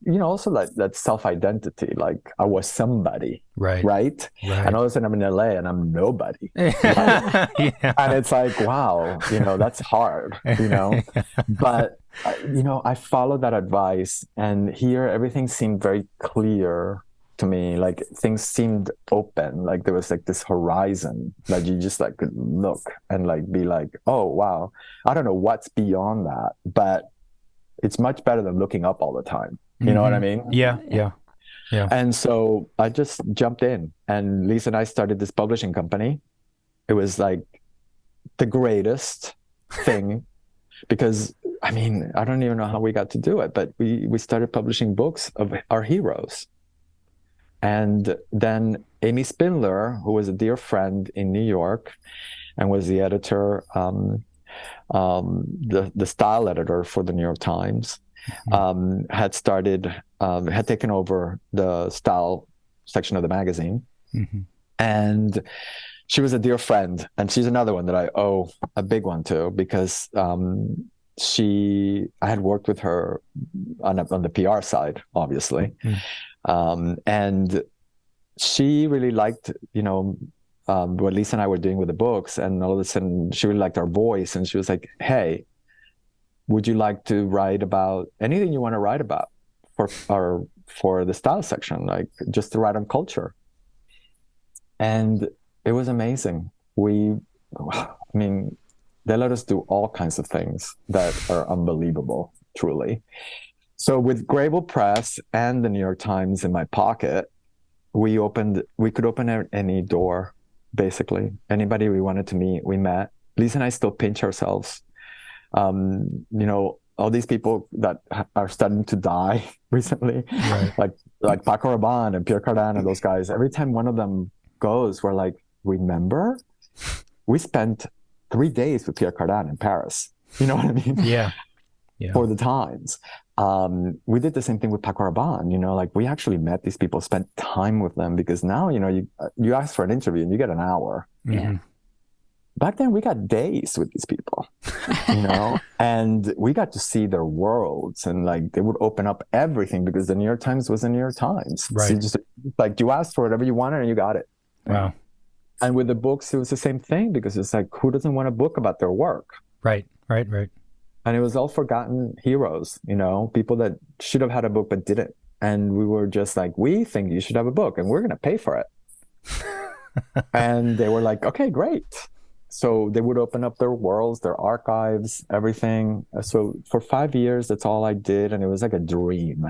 you know, also that self-identity, like I was somebody, right? And all of a sudden I'm in LA and I'm nobody. Right? Yeah. And it's like, wow, you know, that's hard, you know. But you know, I followed that advice, and here everything seemed very clear to me. Like things seemed open, like there was like this horizon that you just like could look and like be like, oh wow, I don't know what's beyond that, but it's much better than looking up all the time. You know what I mean? Yeah. And so I just jumped in, and Lisa and I started this publishing company. It was like the greatest thing because, I mean, I don't even know how we got to do it, but we started publishing books of our heroes. And then Amy Spindler, who was a dear friend in New York and was the editor the style editor for the New York Times, had taken over the style section of the magazine. Mm-hmm. And she was a dear friend. And she's another one that I owe a big one to, because I had worked with her on the PR side, obviously. And she really liked, what Lisa and I were doing with the books. And all of a sudden she really liked our voice. And she was like, hey, would you like to write about anything you want to write about for the style section, like just to write on culture? And it was amazing. They let us do all kinds of things that are unbelievable, truly. So with Grable Press and the New York Times in my pocket, we could open any door, basically. Anybody we wanted to meet, we met. Lisa and I still pinch ourselves. All these people that are starting to die recently, right, like Paco Rabanne and Pierre Cardin and those guys, every time one of them goes, we're like, remember? We spent 3 days with Pierre Cardin in Paris. You know what I mean? Yeah. For the Times. We did the same thing with Paco Rabanne, we actually met these people, spent time with them, because now, you ask for an interview and you get an hour. Mm-hmm. Back then we got days with these people, and we got to see their worlds, and they would open up everything, because the New York Times was the New York Times. Right. So you just you asked for whatever you wanted and you got it. Wow. And with the books, it was the same thing, because it's who doesn't want a book about their work? Right. And it was all forgotten heroes, people that should have had a book but didn't. And we were just we think you should have a book and we're going to pay for it. And they were like, okay, great. So they would open up their worlds, their archives, everything. So for 5 years, that's all I did. And it was like a dream.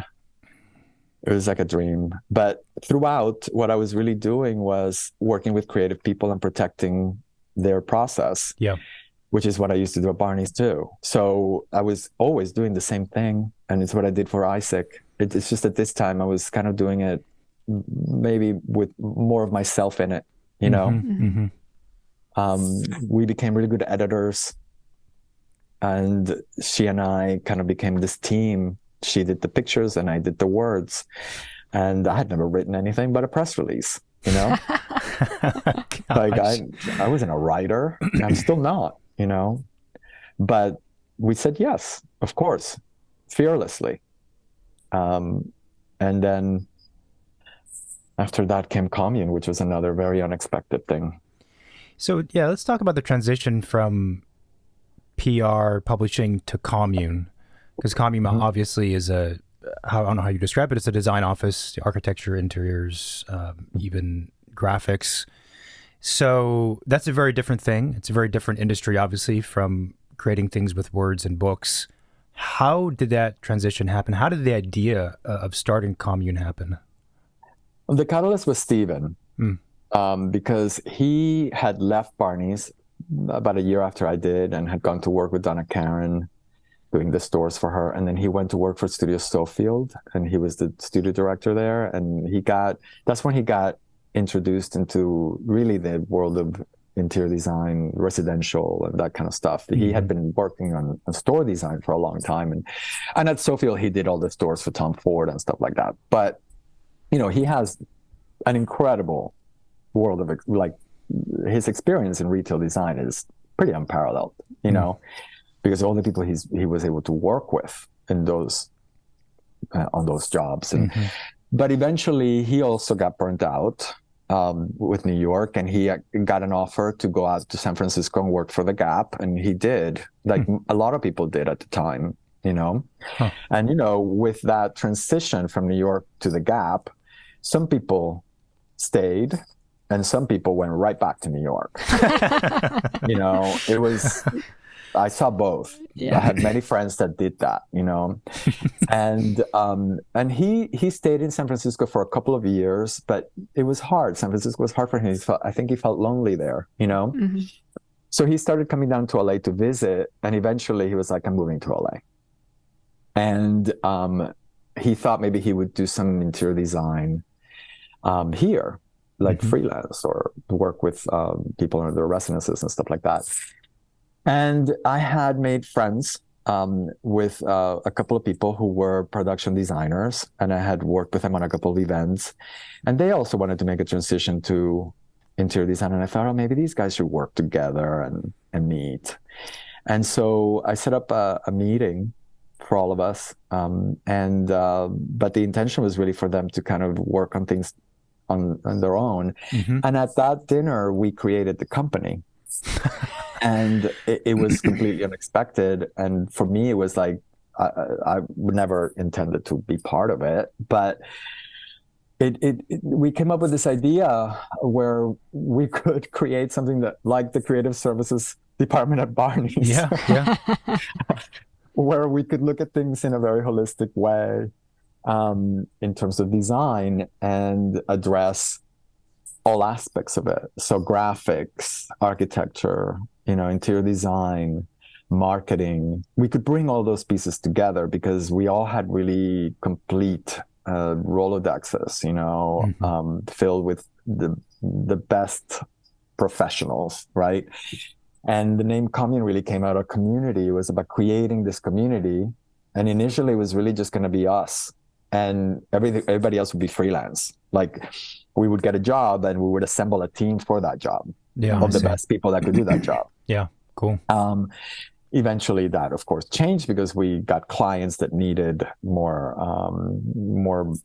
It was like a dream. But throughout, what I was really doing was working with creative people and protecting their process. Yeah. Which is what I used to do at Barney's too. So I was always doing the same thing. And it's what I did for Isaac. It's just at this time I was kind of doing it maybe with more of myself in it, Mm-hmm. We became really good editors. And she and I kind of became this team. She did the pictures and I did the words. And I had never written anything but a press release, I wasn't a writer. I'm still not, but we said yes, of course, fearlessly. And then after that came Commune, which was another very unexpected thing. So yeah, let's talk about the transition from PR publishing to Commune, because Commune obviously is I don't know how you describe it. It's a design office, architecture, interiors, even graphics. So that's a very different thing. It's a very different industry, obviously, from creating things with words and books. How did that transition happen? How did the idea of starting Commune happen? The catalyst was Stephen, because he had left Barney's about a year after I did and had gone to work with Donna Karan, doing the stores for her. And then he went to work for Studio Schofield, and he was the studio director there. And that's when he got introduced into really the world of interior design, residential, and that kind of stuff. Mm-hmm. He had been working on store design for a long time. And at Schofield, he did all the stores for Tom Ford and stuff like that. But, he has an incredible world of, his experience in retail design is pretty unparalleled, because all the people he was able to work with in those on those jobs. And but eventually he also got burnt out with New York, and he got an offer to go out to San Francisco and work for the Gap, and he did, a lot of people did at the time, and with that transition from New York to the Gap, some people stayed and some people went right back to New York. It was, I saw both. Yeah. I had many friends that did that, and he stayed in San Francisco for a couple of years, but it was hard. San Francisco was hard for him. I think he felt lonely there, So he started coming down to LA to visit, and eventually he was like, I'm moving to LA. And he thought maybe he would do some interior design here, freelance, or work with people in their residences and stuff like that. And I had made friends with a couple of people who were production designers, and I had worked with them on a couple of events. And they also wanted to make a transition to interior design. And I thought, oh, maybe these guys should work together and meet. And so I set up a meeting for all of us. But the intention was really for them to kind of work on things on their own. Mm-hmm. And at that dinner, we created the company. And it was completely unexpected. And for me, it was like, I never intended to be part of it, but we came up with this idea where we could create something that, like the creative services department at Barney's. Yeah. Where we could look at things in a very holistic way, in terms of design, and address all aspects of it. So graphics, architecture, interior design, marketing. We could bring all those pieces together because we all had really complete Rolodexes, mm-hmm. Filled with the best professionals, right? And the name Commune really came out of community. It was about creating this community. And initially it was really just going to be us, and everybody else would be freelance. Like, we would get a job and we would assemble a team for that job of the best people that could do that job. Yeah, cool. Eventually that, of course, changed because we got clients that needed more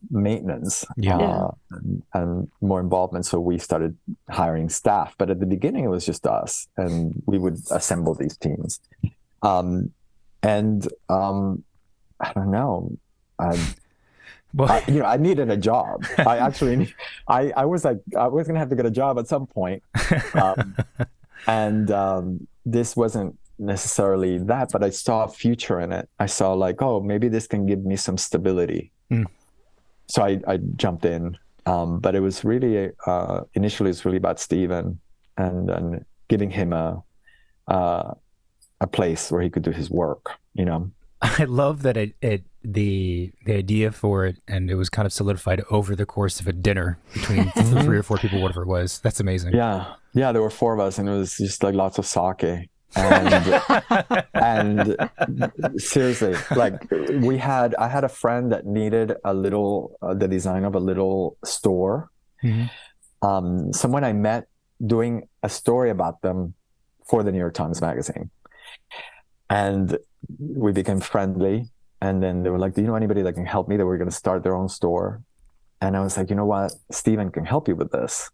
maintenance and more involvement. So we started hiring staff. But at the beginning, it was just us, and we would assemble these teams. I don't know. I needed a job. I was like, I was going to have to get a job at some point. This wasn't necessarily that, but I saw a future in it. I saw like, oh, maybe this can give me some stability. So I jumped in. But it was really, initially it's really about Steven and giving him a place where he could do his work, I love that the idea for it, and it was kind of solidified over the course of a dinner between 3 or 4 people, whatever it was. That's amazing. Yeah, there were 4 of us, and it was just like lots of sake. And seriously, like I had a friend that needed the design of a little store. Mm-hmm. Someone I met doing a story about them for the New York Times Magazine. And we became friendly. And then they were like, do you know anybody that can help me? That we're going to start their own store. And I was like, you know what? Steven can help you with this.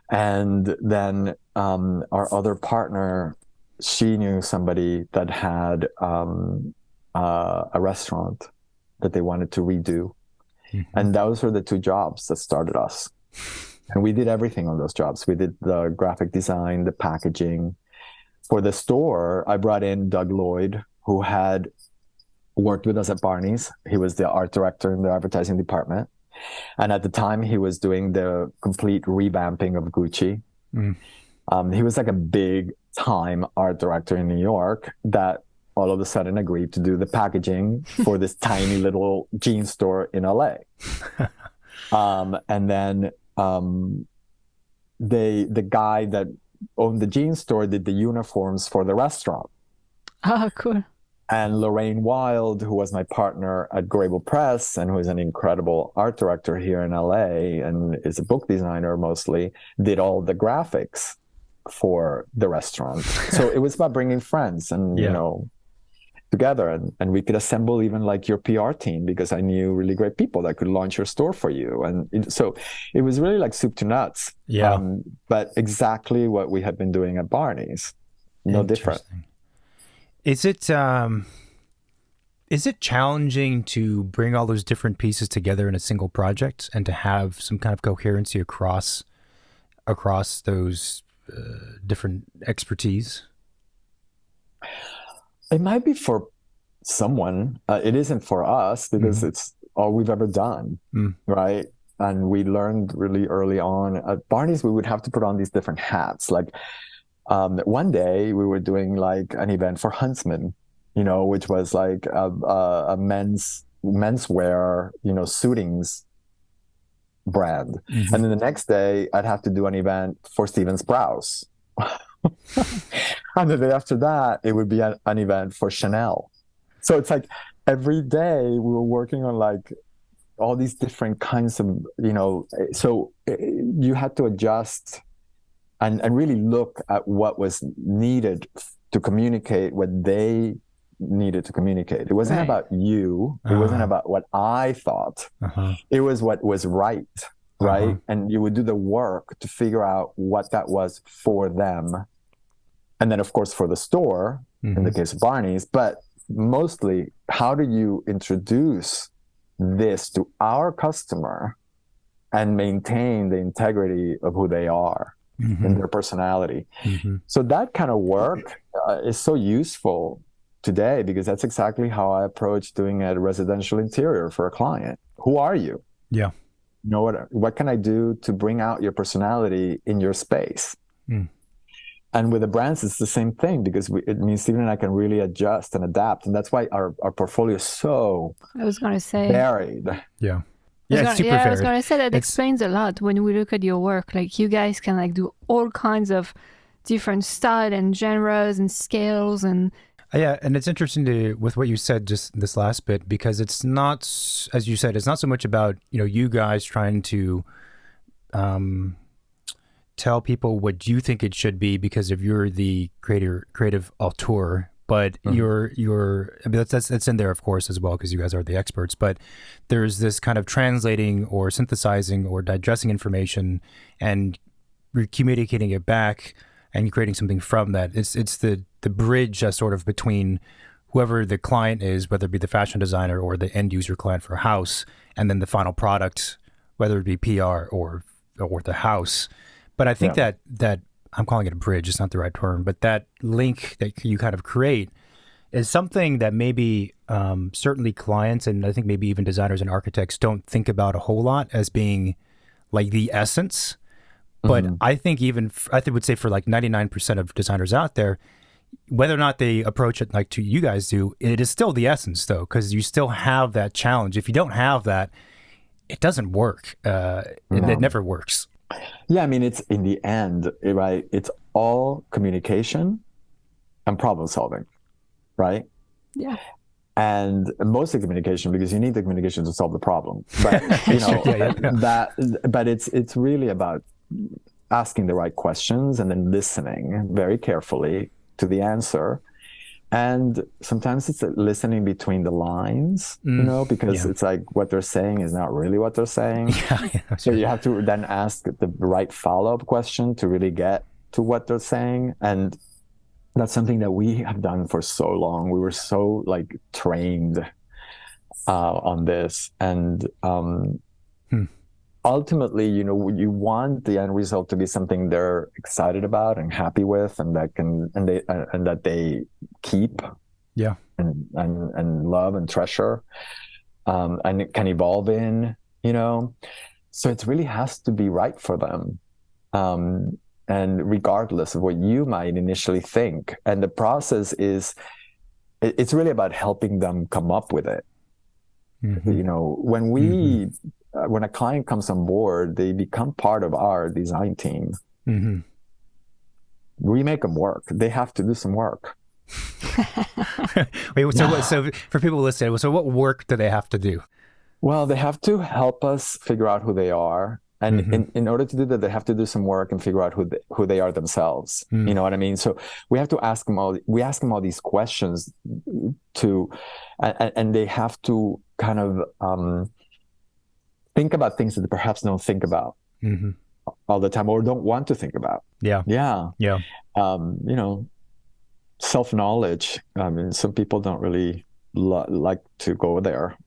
And then our other partner, she knew somebody that had a restaurant that they wanted to redo. Mm-hmm. And those were the 2 jobs that started us. And we did everything on those jobs. We did the graphic design, the packaging. For the store, I brought in Doug Lloyd, who had worked with us at Barney's. He was the art director in the advertising department. And at the time, he was doing the complete revamping of Gucci. He was like a big time art director in New York that all of a sudden agreed to do the packaging for this tiny little jean store in LA. And then the guy that owned the jean store did the uniforms for the restaurant. Oh, cool. And Lorraine Wild, who was my partner at Grable Press and who is an incredible art director here in LA and is a book designer mostly, did all the graphics for the restaurant. So it was about bringing friends and, together. And we could assemble even like your PR team, because I knew really great people that could launch your store for you. And so it was really like soup to nuts. Yeah. But exactly what we had been doing at Barney's. No different. Is it challenging to bring all those different pieces together in a single project and to have some kind of coherency across those different expertise? It might be for someone. It isn't for us because it's all we've ever done, right? And we learned really early on at Barney's, we would have to put on these different hats. Like one day we were doing like an event for Huntsman, which was like a menswear, suitings brand. And then the next day I'd have to do an event for Steven Sprouse, And the day after that, it would be an event for Chanel. So it's like every day we were working on like all these different kinds of, so you had to adjust and really look at what was needed to communicate what they needed to communicate. It wasn't about you. It wasn't about what I thought. It was what was right. Right. And you would do the work to figure out what that was for them. And then, of course, for the store, in the case of Barney's, but mostly, how do you introduce this to our customer and maintain the integrity of who they are and their personality? So that kind of work is so useful today, because that's exactly how I approach doing a residential interior for a client. Who are you? Yeah. You know, what can I do to bring out your personality in your space? And with the brands, it's the same thing, because it means Stephen and I can really adjust and adapt. And that's why our portfolio is so varied. Yeah. Yeah, super I was going to say that explains a lot when we look at your work. Like, you guys can like do all kinds of different style and genres and scales and... Yeah, and it's interesting with what you said just this last bit, because it's not, as you said, it's not so much about, you guys trying to tell people what you think it should be because of you're the creative auteur, but I mean, that's in there, of course, as well, because you guys are the experts, but there's this kind of translating or synthesizing or digesting information and communicating it back and creating something from that. It's the bridge sort of between whoever the client is, whether it be the fashion designer or the end user client for a house, and then the final product, whether it be PR or the house. But I think that I'm calling it a bridge, it's not the right term, but that link that you kind of create is something that maybe certainly clients, and I think maybe even designers and architects, don't think about a whole lot as being like the essence. But I think I would say for like 99% of designers out there, whether or not they approach it like to you guys do, it is still the essence though, because you still have that challenge. If you don't have that, it doesn't work. It never works. Yeah, I mean, it's in the end, right? It's all communication and problem solving, right? Yeah. And mostly communication, because you need the communication to solve the problem. But but it's really about asking the right questions and then listening very carefully to the answer. And sometimes it's listening between the lines, because it's like what they're saying is not really what they're saying. So you have to then ask the right follow-up question to really get to what they're saying. And that's something that we have done for so long. We were so like trained on this. And ultimately, you want the end result to be something they're excited about and happy with, and that they keep, and love and treasure, and it can evolve in, So it really has to be right for them, and regardless of what you might initially think. And the process it's really about helping them come up with it. When a client comes on board, they become part of our design team. We make them work. They have to do some work. Wait, so for people listening, so what work do they have to do? Well, they have to help us figure out who they are. And in order to do that, they have to do some work and figure out who they are themselves. You know what I mean? So we have to ask them all these questions and they have to kind of think about things that they perhaps don't think about all the time, or don't want to think about. Self-knowledge. I mean, some people don't really like to go there.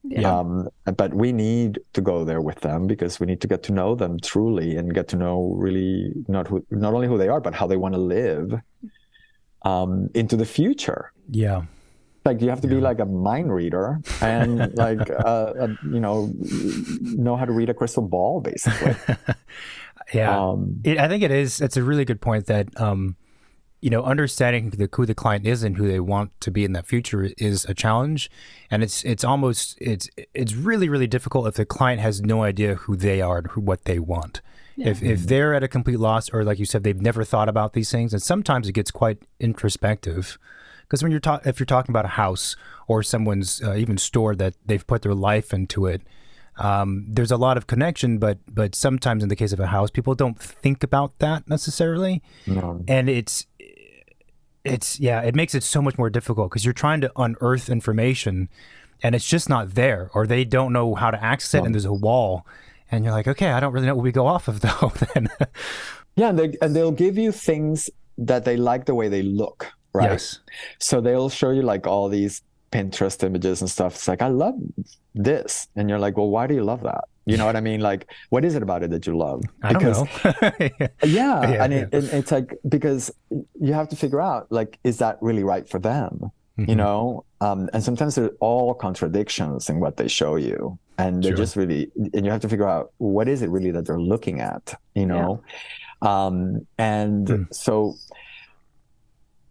But we need to go there with them, because we need to get to know them truly and get to know really not only who they are, but how they want to live into the future. Like, you have to be like a mind reader and like, know how to read a crystal ball, basically. I think it's a really good point that, understanding who the client is and who they want to be in that future is a challenge. And it's really, really difficult if the client has no idea who they are and what they want. Yeah. If they're at a complete loss, or like you said, they've never thought about these things, and sometimes it gets quite introspective. Because when if you're talking about a house or someone's even store that they've put their life into it, there's a lot of connection, but sometimes in the case of a house, people don't think about that necessarily, and it makes it so much more difficult because you're trying to unearth information, and it's just not there, or they don't know how to access it, and there's a wall, and you're like, okay, I don't really know what we go off of though. Then, and they'll give you things that they like the way they look, right? Yes. So they'll show you like all these Pinterest images and stuff. It's like, I love this, and you're like, well, why do you love that? You know what I mean? Like, what is it about it that you love? I don't know. It's like, because you have to figure out, like, is that really right for them? You know, and sometimes there's all contradictions in what they show you, and they're just really, and you have to figure out what is it really that they're looking at, you know? So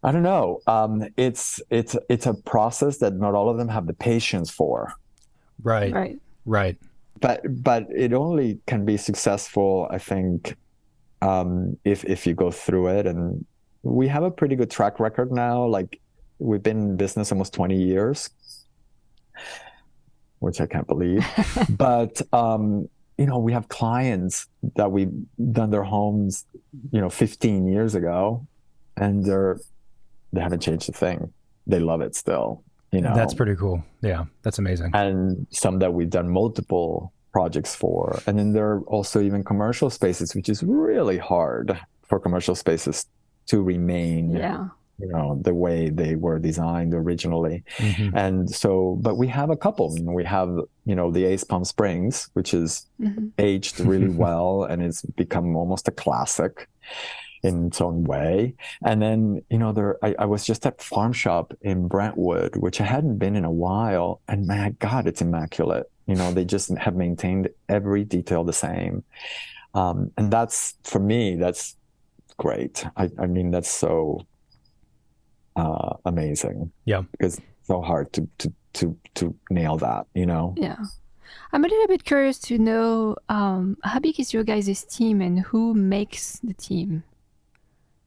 I don't know. It's a process that not all of them have the patience for. Right. But it only can be successful, I think, if you go through it. And we have a pretty good track record now. Like, we've been in business almost 20 years, which I can't believe. But you know, we have clients that we've done their homes, you know, 15 years ago, and they haven't changed a thing. They love it still, you know. That's pretty cool. Yeah, that's amazing. And some that we've done multiple projects for. And then there are also even commercial spaces, which is really hard for commercial spaces to remain, you know, the way they were designed originally. And so, but we have a couple. We have, you know, the Ace Palm Springs, which is aged really well, and it's become almost a classic in its own way. And then, you know, I was just at Farm Shop in Brentwood, which I hadn't been in a while, and my God, it's immaculate. You know, they just have maintained every detail the same. And that's, for me, that's great. I mean, that's so amazing. Yeah. Because it's so hard to nail that, you know? Yeah. I'm a little bit curious to know how big is your guys' team and who makes the team?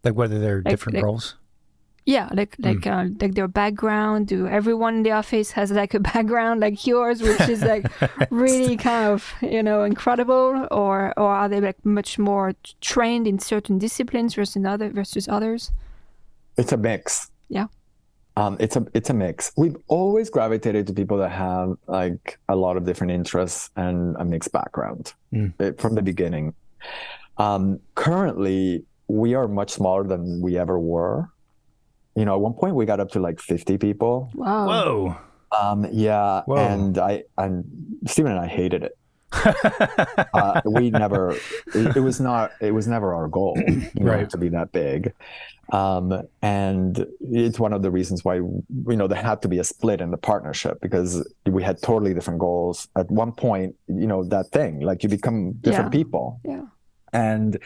Like whether they're different roles? Yeah, like their background. Do everyone in the office has like a background like yours, which is like really kind of, you know, incredible, or are they like much more trained in certain disciplines versus others? It's a mix. Yeah. It's a mix. We've always gravitated to people that have like a lot of different interests and a mixed background from the beginning. Currently, we are much smaller than we ever were. You know, at one point we got up to like 50 people. Wow. Whoa. Yeah. Whoa. And Stephen and I hated it. It was never our goal, you know, to be that big. And it's one of the reasons why, you know, there had to be a split in the partnership, because we had totally different goals. At one point, you know, that thing, like you become different people. Yeah. And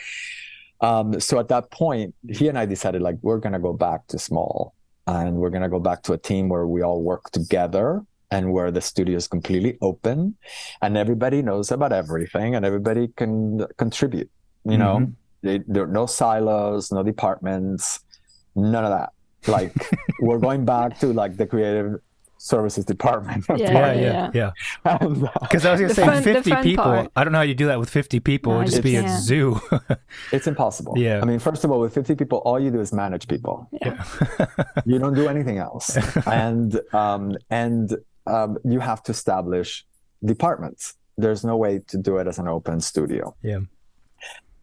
so at that point, he and I decided, like, we're going to go back to small, and we're going to go back to a team where we all work together, and where the studio is completely open and everybody knows about everything and everybody can contribute, you know. There are no silos, no departments, none of that. Like, we're going back to like the creative services department. Yeah. Because I was going to say 50 people. Part. I don't know how you do that with 50 people. It'd just be a zoo. It's impossible. Yeah. I mean, first of all, with 50 people, all you do is manage people. Yeah. You don't do anything else. And you have to establish departments. There's no way to do it as an open studio. Yeah.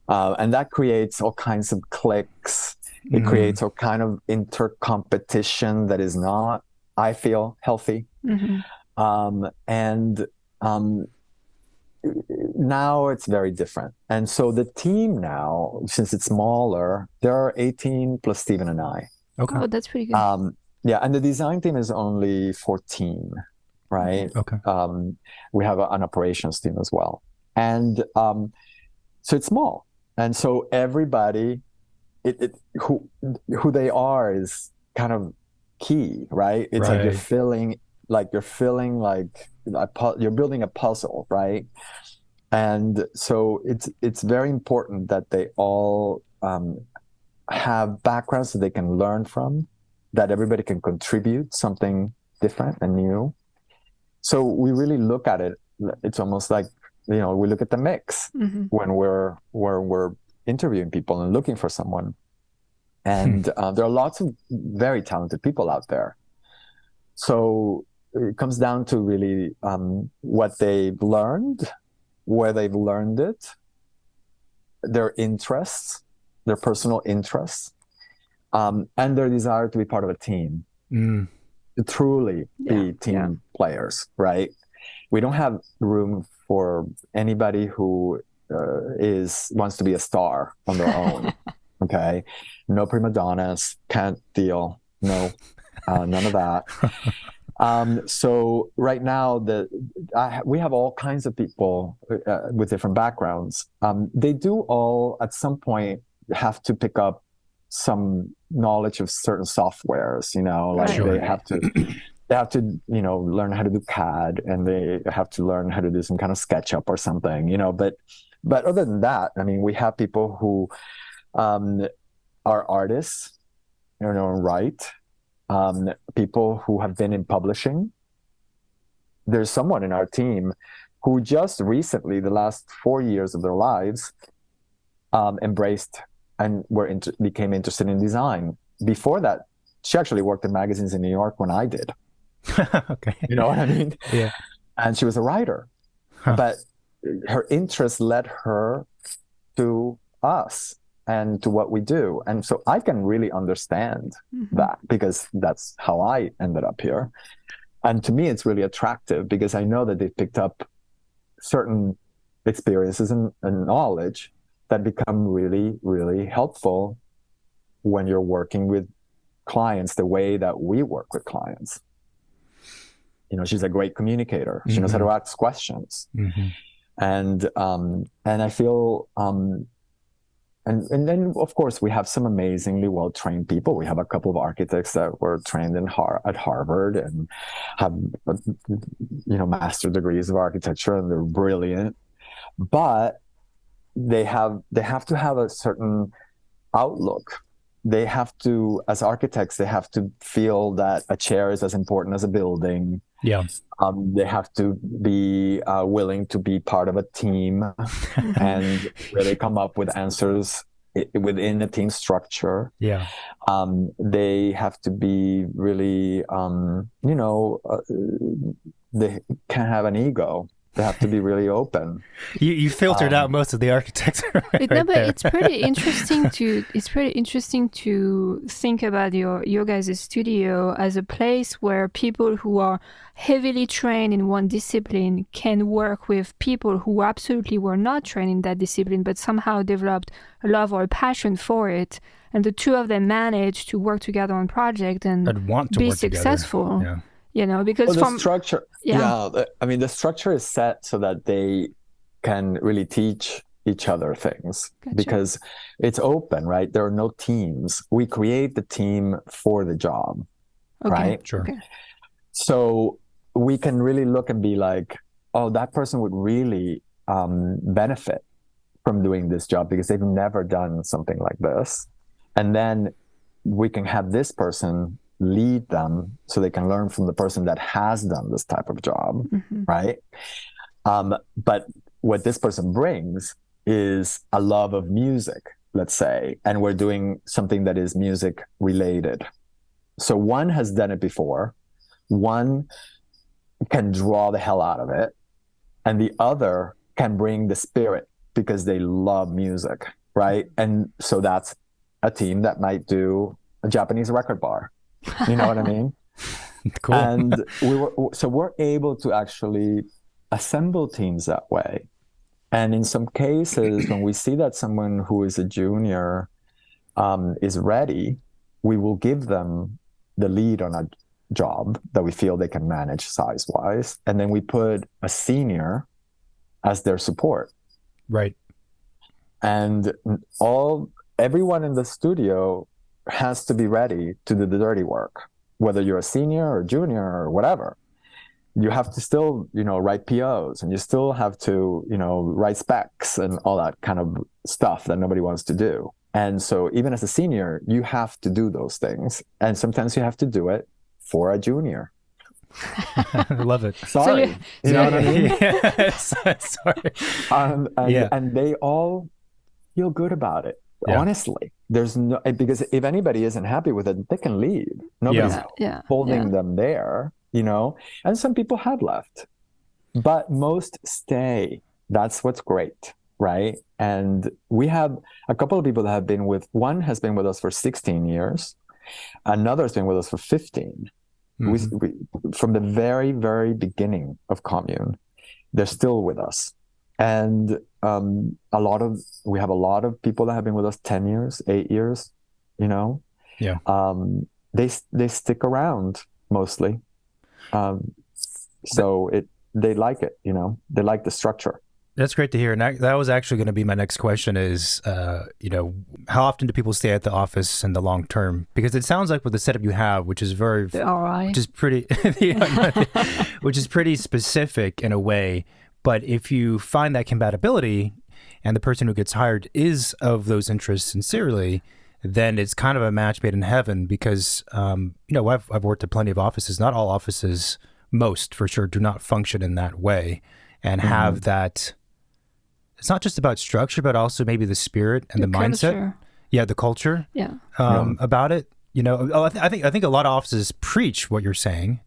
And that creates all kinds of cliques. It creates all kind of intercompetition that is not, I feel, healthy. Now it's very different. And so the team now, since it's smaller, there are 18 plus Stephen and I. Okay. Oh, that's pretty good. Yeah, and the design team is only 14, right? Okay. We have an operations team as well. And so it's small. And so everybody, who they are is kind of key, right? It's like you're building a puzzle, right? And so it's very important that they all have backgrounds that they can learn from, that everybody can contribute something different and new. So we really look at it. It's almost like, we look at the mix when we're interviewing people and looking for someone. And there are lots of very talented people out there. So it comes down to really what they've learned, where they've learned it, their interests, their personal interests, and their desire to be part of a team, to truly be team players, right? We don't have room for anybody who wants to be a star on their own. Okay, no prima donnas, can't deal, no, none of that. So right now, we have all kinds of people with different backgrounds. They do all at some point have to pick up some knowledge of certain softwares. They have to learn how to do CAD, and they have to learn how to do some kind of SketchUp or something. But other than that, I mean, we have people who are artists, write. People who have been in publishing. There's someone in our team who just recently, the last 4 years of their lives, embraced and became interested in design. Before that, she actually worked in magazines in New York when I did. Okay. You know what I mean? Yeah. And she was a writer. But her interest led her to us and to what we do. And so I can really understand that, because that's how I ended up here. And to me, it's really attractive because I know that they've picked up certain experiences and knowledge that become really, really helpful when you're working with clients the way that we work with clients. She's a great communicator. She knows how to ask questions. And I feel, and then, of course, we have some amazingly well-trained people. We have a couple of architects that were trained at Harvard and have, master degrees of architecture, and they're brilliant. But they have to have a certain outlook. They have to, as architects, they have to feel that a chair is as important as a building. Yeah. They have to be willing to be part of a team and really come up with answers within a team structure. Yeah. They have to be really, they can't have an ego. They have to be really open. You filtered out most of the architects. It's pretty interesting to think about your guys' studio as a place where people who are heavily trained in one discipline can work with people who absolutely were not trained in that discipline, but somehow developed a love or a passion for it. And the two of them manage to work together on project and want to be work successful. Together. Yeah. Because the structure, the structure is set so that they can really teach each other things. Gotcha. Because it's open, right? There are no teams. We create the team for the job, right? Sure. Okay. So we can really look and be like, oh, that person would really benefit from doing this job because they've never done something like this. And then we can have this person lead them so they can learn from the person that has done this type of job, right? But what this person brings is a love of music, let's say, and we're doing something that is music related. So one has done it before, one can draw the hell out of it, and the other can bring the spirit because they love music, right? And so that's a team that might do a Japanese record bar. You know what I mean? Cool. And we're able to actually assemble teams that way. And in some cases, when we see that someone who is a junior is ready, we will give them the lead on a job that we feel they can manage size-wise. And then we put a senior as their support. Right. And everyone in the studio has to be ready to do the dirty work, whether you're a senior or junior or whatever. you have to still, write POs, and you still have to, write specs and all that kind of stuff that nobody wants to do. And so even as a senior, you have to do those things. And sometimes you have to do it for a junior. I love it. Sorry. You know what I mean? Sorry. And they all feel good about it. Yeah. Honestly, there's no, because if anybody isn't happy with it, they can leave. Nobody's holding them there, and some people have left, but most stay. That's what's great, right? And we have a couple of people that have been one has been with us for 16 years. Another has been with us for 15. Mm-hmm. We, from the very, very beginning of Commune, they're still with us. And we have a lot of people that have been with us 10 years, 8 years, Yeah. They stick around mostly. So they like it, they like the structure. That's great to hear. And that was actually going to be my next question is, how often do people stay at the office in the long term? Because it sounds like with the setup you have, which is which is pretty, which is pretty specific in a way. But if you find that compatibility and the person who gets hired is of those interests sincerely, then it's kind of a match made in heaven because, I've worked at plenty of offices. Not all offices, most for sure, do not function in that way and have that. It's not just about structure, but also maybe the spirit and the mindset. Culture. Yeah, the culture. Yeah. About it. I think a lot of offices preach what you're saying,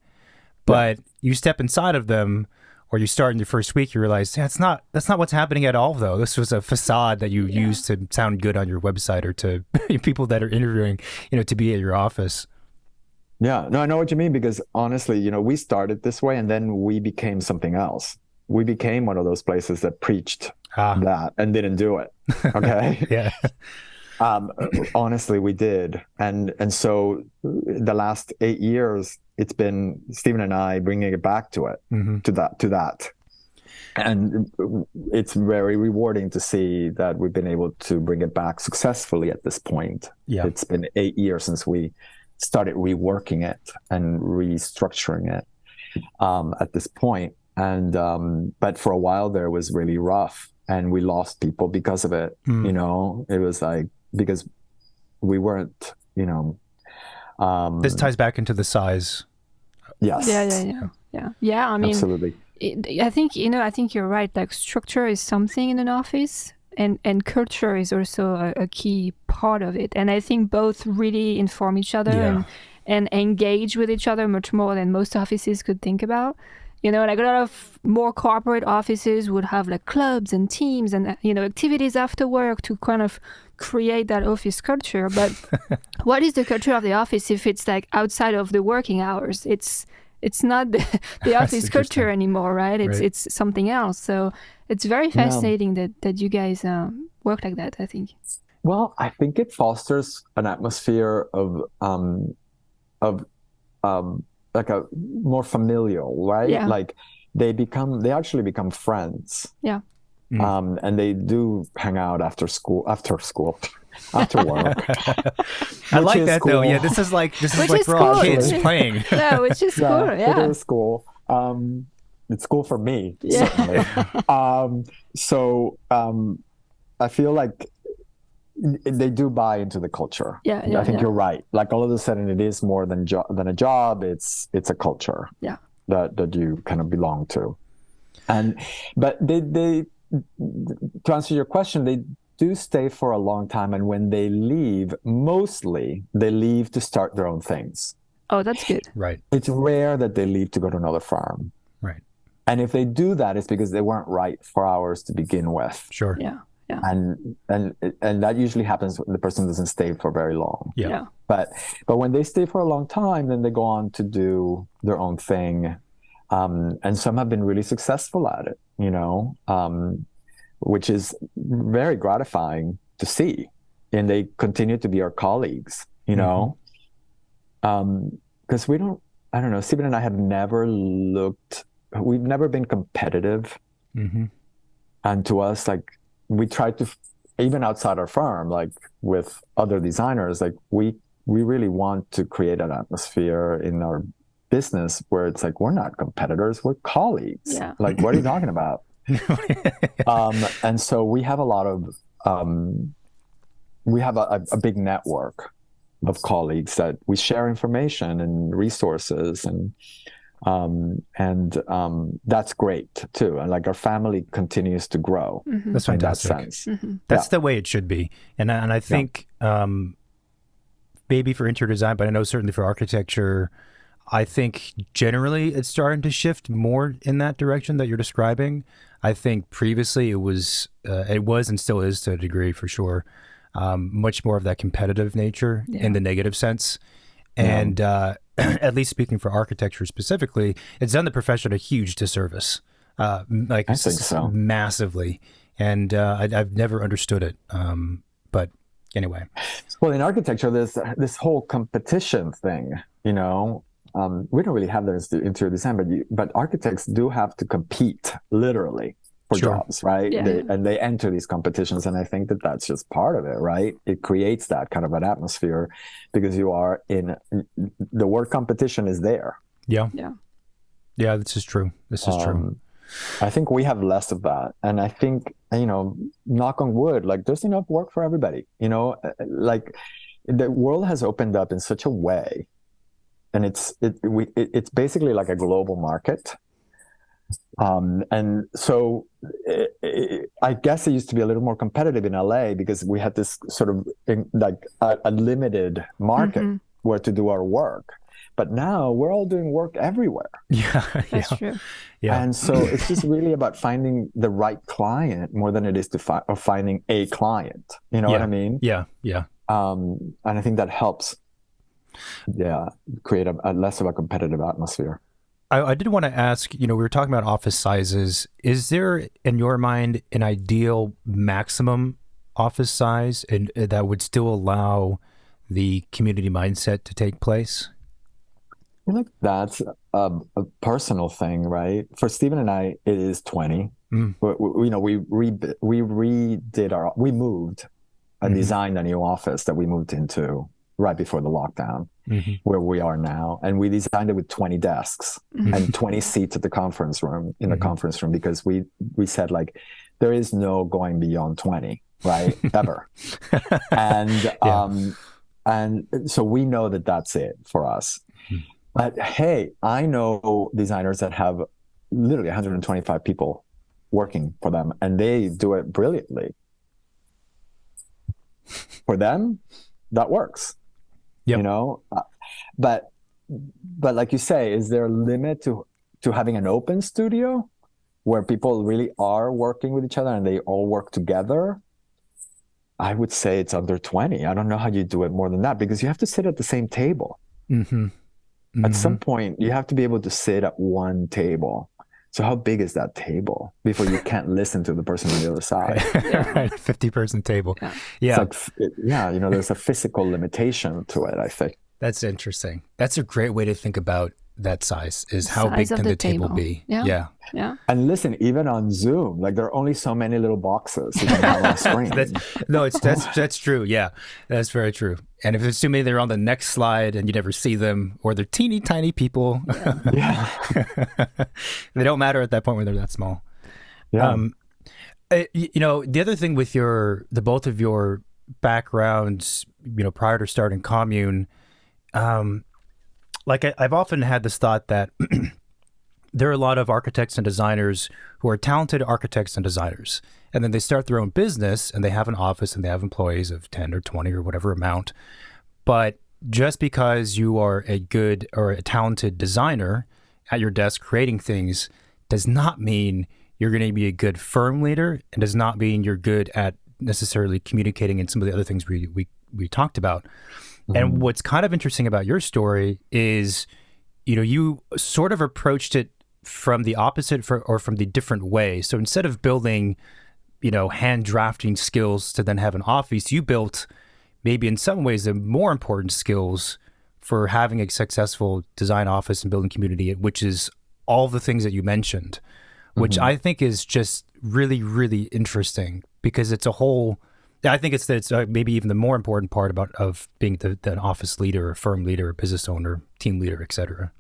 but you step inside of them. Or you start in your first week, you realize that's not what's happening at all, though. This was a facade that you used to sound good on your website or to people that are interviewing, to be at your office. Yeah, no, I know what you mean, because honestly, we started this way and then we became something else. We became one of those places that preached that and didn't do it. Okay. Yeah. Honestly, we did. And so the last 8 years, it's been Stephen and I bringing it back to it, to that. And it's very rewarding to see that we've been able to bring it back successfully at this point. Yeah. It's been 8 years since we started reworking it and restructuring it at this point. And but for a while there, it was really rough and we lost people because of it. It was like, because we weren't, this ties back into the size. Yes. Yeah. I mean, absolutely. I think you're right. Like, structure is something in an office, and culture is also a key part of it. And I think both really inform each other and engage with each other much more than most offices could think about. Like a lot of more corporate offices would have like clubs and teams and, activities after work to kind of create that office culture. But what is the culture of the office if it's like outside of the working hours? It's not the office culture anymore, right? It's something else. So it's very fascinating that you guys work like that, I think. Well, I think it fosters an atmosphere of like a more familial, right? Yeah. Like they actually become friends. Yeah. And they do hang out after work. I like that cool. Though. Yeah, this is like we're cool. All kids playing. Yeah, which is cool. Yeah. It is cool. It's cool for me. Yeah. Certainly. I feel like they do buy into the culture. I think you're right. Like all of a sudden, it is more than a job. It's a culture. Yeah. That you kind of belong to, but they to answer your question, they do stay for a long time, and when they leave, mostly they leave to start their own things. Oh, that's good. Right. It's rare that they leave to go to another firm. Right. And if they do that, it's because they weren't right for ours to begin with. Sure. Yeah. Yeah. And that usually happens when the person doesn't stay for very long. Yeah. But when they stay for a long time, then they go on to do their own thing. And some have been really successful at it, which is very gratifying to see. And they continue to be our colleagues, because I don't know, Stephen and I have we've never been competitive. And to us, like, we try to, even outside our firm, like with other designers, like we really want to create an atmosphere in our business where it's like, we're not competitors, we're colleagues. Yeah. Like, what are you talking about? And so we have a lot of, we have a big network of colleagues that we share information and resources, and that's great too. And like, our family continues to grow. That's fantastic. In that sense. That's the way it should be. And I think maybe for interior design, but I know certainly for architecture, I think generally it's starting to shift more in that direction that you're describing. I think previously it was and still is to a degree for sure, much more of that competitive nature in the negative sense. And at least speaking for architecture specifically, it's done the profession a huge disservice. Like, I think so. Massively. And I've never understood it. But anyway. Well, in architecture, there's this whole competition thing, you know. We don't really have that in interior design, but architects do have to compete literally for jobs, right? Yeah. They enter these competitions, and I think that that's just part of it, right? It creates that kind of an atmosphere because you are in the word competition is there. Yeah. This is true. True. I think we have less of that, and I think, you know, knock on wood, like, there's enough work for everybody. You know, like, the world has opened up in such a way. And it's basically like a global market, and so I guess it used to be a little more competitive in LA because we had this sort of like a limited market where to do our work. But now we're all doing work everywhere. That's true. Yeah, and so it's just really about finding the right client more than it is to finding a client. You know what I mean? Yeah. And I think that helps. Create a less of a competitive atmosphere. I did want to ask, you know, we were talking about office sizes. Is there, in your mind, an ideal maximum office size and that would still allow the community mindset to take place? I feel like that's a personal thing, right? For Stephen and I, it is 20. You know, we moved and designed a new office that we moved into right before the lockdown, where we are now. And we designed it with 20 desks and 20 seats at the conference room, in the conference room, because we said, like, there is no going beyond 20, right? Ever. And so we know that that's it for us. But hey, I know designers that have literally 125 people working for them, and they do it brilliantly. For them, that works. You know, but like you say, is there a limit to having an open studio where people really are working with each other and they all work together? I would say it's under 20. I don't know how you do it more than that, because you have to sit at the same table. At some point, you have to be able to sit at one table. So how big is that table before you can't listen to the person on the other side? 50-person table. Yeah. It's like, you know, there's a physical limitation to it, I think. That's interesting. That's a great way to think about that size, is how big can the table be? Yeah. And listen, even on Zoom, like, there are only so many little boxes you can have on screen. That's true. Yeah, that's very true. And if there's too many, they're on the next slide and you never see them, or they're teeny tiny people. They don't matter at that point when they're that small. You know, the other thing with the both of your backgrounds, you know, prior to starting Commune, like, I've often had this thought that there are a lot of architects and designers who are talented architects and designers, and then they start their own business and they have an office and they have employees of 10 or 20 or whatever amount. But just because you are a good or a talented designer at your desk creating things does not mean you're going to be a good firm leader, and does not mean you're good at necessarily communicating and some of the other things we talked about. And what's kind of interesting about your story is, you know, you sort of approached it from the opposite or from the different way. So instead of building, you know, hand drafting skills to then have an office, you built maybe in some ways the more important skills for having a successful design office and building community, which is all the things that you mentioned, which I think is just really, really interesting, because it's a whole, I think it's maybe even the more important part of being the office leader, or firm leader, or business owner, team leader, etc.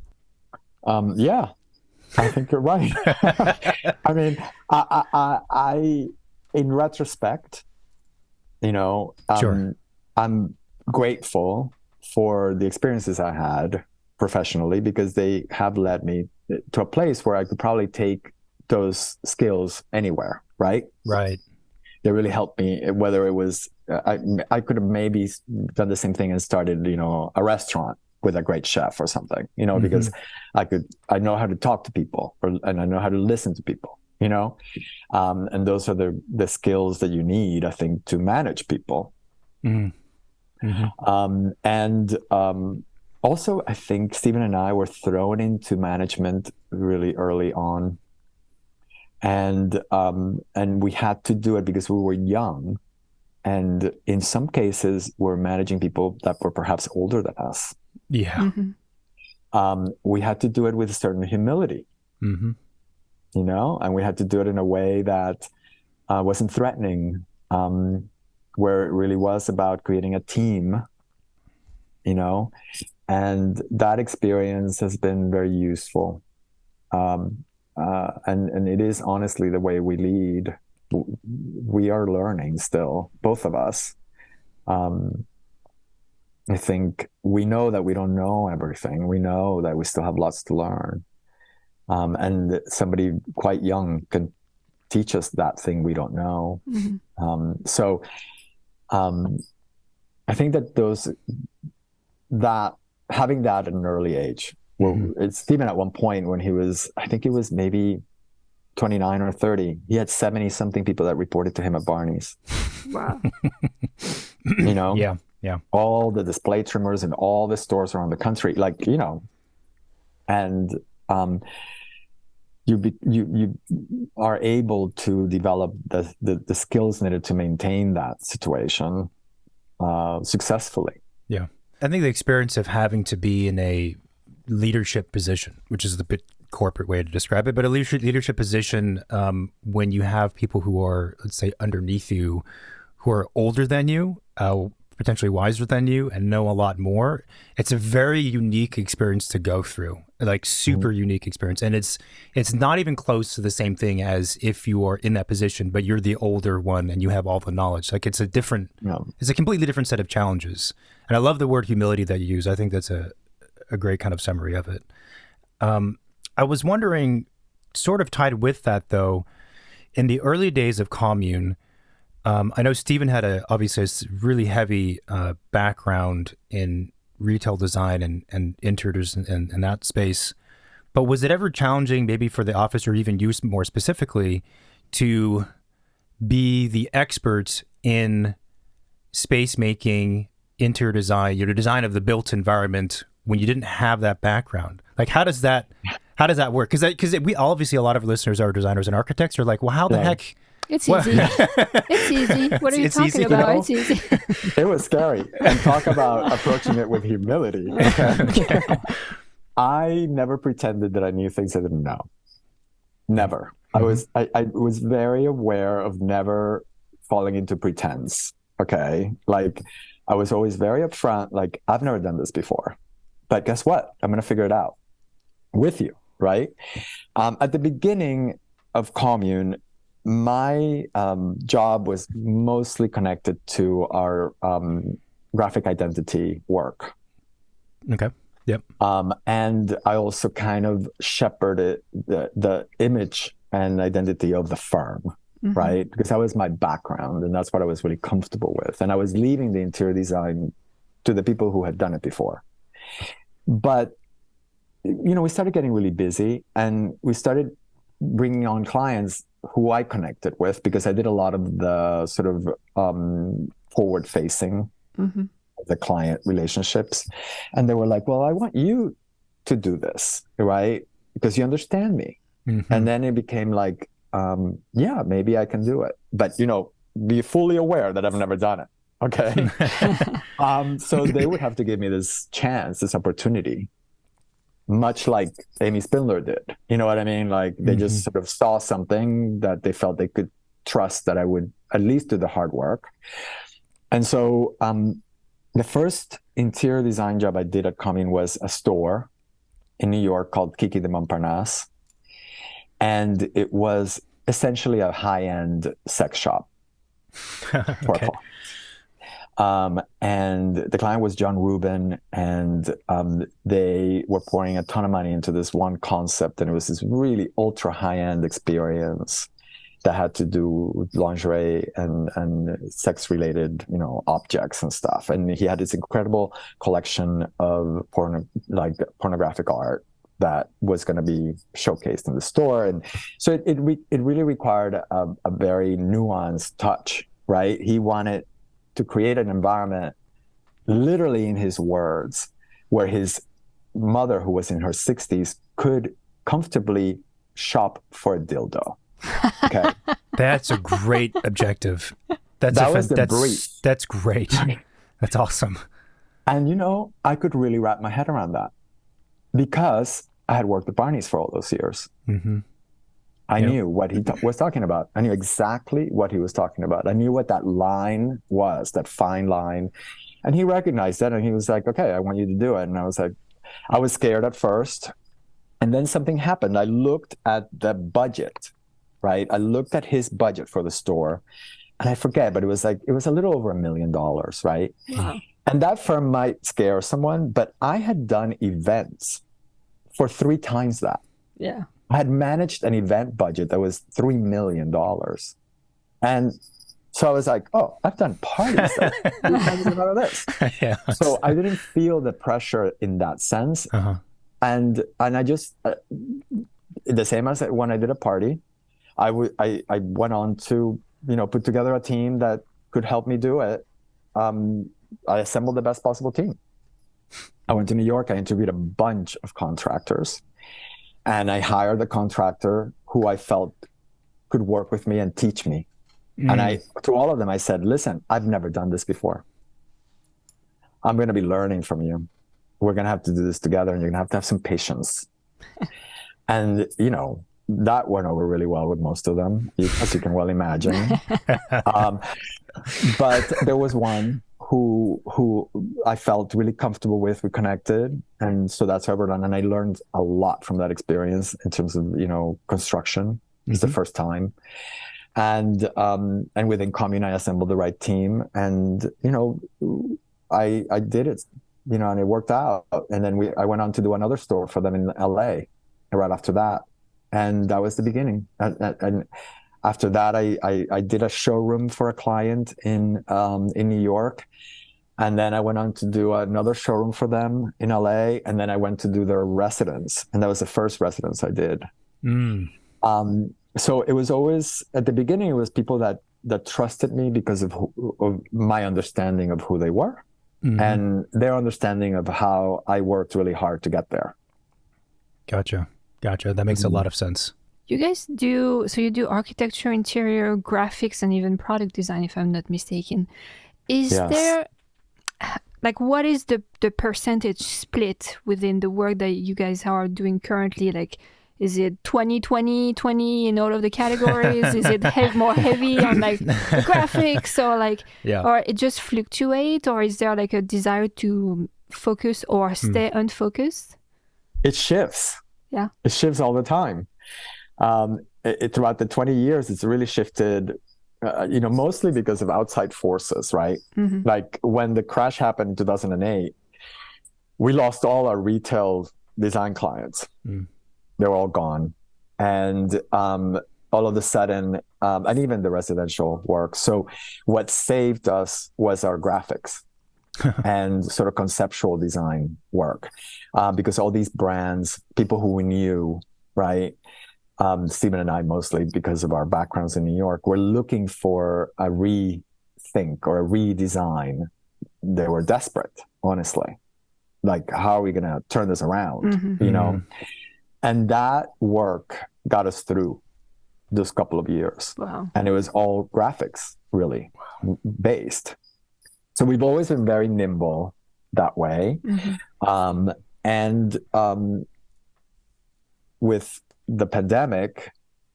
Yeah, I think you're right. I mean, I in retrospect, Sure. I'm grateful for the experiences I had professionally because they have led me to a place where I could probably take those skills anywhere, right? Right. They really helped me, whether it was, I could have maybe done the same thing and started, a restaurant with a great chef or something, because I know how to talk to people and I know how to listen to people, and those are the skills that you need, I think, to manage people. And also, I think Stephen and I were thrown into management really early on, and we had to do it because we were young, and in some cases, we're managing people that were perhaps older than us. Yeah. We had to do it with a certain humility, and we had to do it in a way that wasn't threatening. Where it really was about creating a team, and that experience has been very useful. And it is honestly the way we lead. We are learning still, both of us. I think we know that we don't know everything. We know that we still have lots to learn. And somebody quite young can teach us that thing we don't know. So I think that having that at an early age. Well, Stephen at one point when he was, I think it was maybe 29 or 30, he had 70 something people that reported to him at Barney's. Wow. Yeah. All the display trimmers in all the stores around the country, and you are able to develop the skills needed to maintain that situation successfully. Yeah. I think the experience of having to be in a leadership position, which is the bit corporate way to describe it, but a leadership position when you have people who are, let's say, underneath you, who are older than you, potentially wiser than you, and know a lot more. It's a very unique experience to go through, like super unique experience. And it's not even close to the same thing as if you are in that position, but you're the older one and you have all the knowledge. Like it's a completely different set of challenges. And I love the word humility that you use. I think that's a great kind of summary of it. I was wondering, sort of tied with that though, in the early days of Commune, I know Stephen had obviously a really heavy background in retail design and interiors and that space. But was it ever challenging, maybe for the office or even you more specifically, to be the experts in space making, interior design, design of the built environment when you didn't have that background? Like, how does that work? Because we obviously, a lot of listeners are designers and architects are like, well, how the heck? It's easy. It's easy. What are you talking about? It's easy. It was scary. And talk about approaching it with humility. I never pretended that I knew things I didn't know. Never. I was very aware of never falling into pretense. Okay. Like I was always very upfront. Like, I've never done this before, but guess what? I'm going to figure it out with you. Right. At the beginning of Commune, my job was mostly connected to our graphic identity work. Okay. Yep. And I also kind of shepherded the image and identity of the firm, right? Because that was my background and that's what I was really comfortable with. And I was leaving the interior design to the people who had done it before. But, we started getting really busy and we started bringing on clients who I connected with because I did a lot of the sort of forward facing the client relationships. And they were like, well, I want you to do this, right? Because you understand me. And then it became like, yeah, maybe I can do it. But, be fully aware that I've never done it. Okay. So they would have to give me this chance, this opportunity. Much like Amy Spindler did. You know what I mean? Like they just sort of saw something that they felt they could trust that I would at least do the hard work. And so the first interior design job I did at Commune was a store in New York called Kiki de Montparnasse. And it was essentially a high-end sex shop. Okay. And the client was John Rubin, and they were pouring a ton of money into this one concept, and it was this really ultra high-end experience that had to do with lingerie and sex-related, objects and stuff. And he had this incredible collection of pornographic art that was going to be showcased in the store. And so it really required a very nuanced touch, right? He wanted to create an environment, literally in his words, where his mother, who was in her 60s, could comfortably shop for a dildo. Okay. That's a great objective. That was the brief. That's great. That's awesome. And, I could really wrap my head around that because I had worked at Barney's for all those years. Mm-hmm. I knew what he was talking about. I knew exactly what he was talking about. I knew what that line was, that fine line. And he recognized that, and he was like, okay, I want you to do it. And I was like, I was scared at first. And then something happened. I looked at the budget, right? I looked at his budget for the store, and I forget, but it was a little over $1 million, right? Wow. And that firm might scare someone, but I had done events for 3 times that. Yeah. I had managed an event budget that was $3 million. And so I was like, oh, I've done parties that 3 times the amount of this. Yeah. So I didn't feel the pressure in that sense. Uh-huh. And I just, the same as when I did a party, I went on to, put together a team that could help me do it. I assembled the best possible team. I went to New York. I interviewed a bunch of contractors, and I hired a contractor who I felt could work with me and teach me. And to all of them, I said, listen, I've never done this before. I'm going to be learning from you. We're going to have to do this together, and you're going to have some patience. And, that went over really well with most of them, as you can well imagine. But there was one who I felt really comfortable with. We connected, and so that's how we're done. And I learned a lot from that experience in terms of construction. It's the first time, and within Commune, I assembled the right team, and I did it, and it worked out. And then I went on to do another store for them in LA right after that, and that was the beginning. And after that, I did a showroom for a client in New York. And then I went on to do another showroom for them in LA. And then I went to do their residence. And that was the first residence I did. So it was always, at the beginning, it was people that trusted me because of my understanding of who they were and their understanding of how I worked really hard to get there. Gotcha. That makes a lot of sense. You guys do architecture, interior, graphics, and even product design, if I'm not mistaken. Is there, what is the percentage split within the work that you guys are doing currently? Like, is it 20-20-20 in all of the categories? Is it more heavy on the graphics, or or it just fluctuate, or is there a desire to focus or stay unfocused? It shifts. Yeah, it shifts all the time. Throughout the 20 years, it's really shifted, mostly because of outside forces, right? Like when the crash happened in 2008, we lost all our retail design clients. They were all gone. And all of a sudden, and even the residential work. So what saved us was our graphics and sort of conceptual design work. Because all these brands, people who we knew, right? Stephen and I, mostly because of our backgrounds in New York, were looking for a rethink or a redesign. They were desperate, honestly. Like, how are we going to turn this around? And that work got us through those couple of years. Wow. And it was all graphics, really, based. So we've always been very nimble that way. With the pandemic,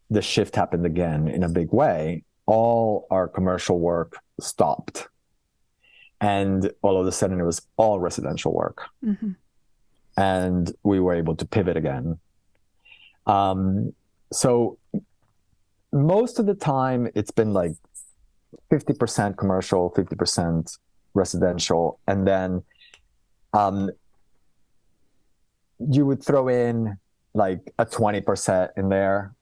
the shift happened again in a big way. All our commercial work stopped. And all of a sudden, it was all residential work. and we were able to pivot again. So most of the time it's been like 50% commercial, 50% residential, and then you would throw in like a 20% in there,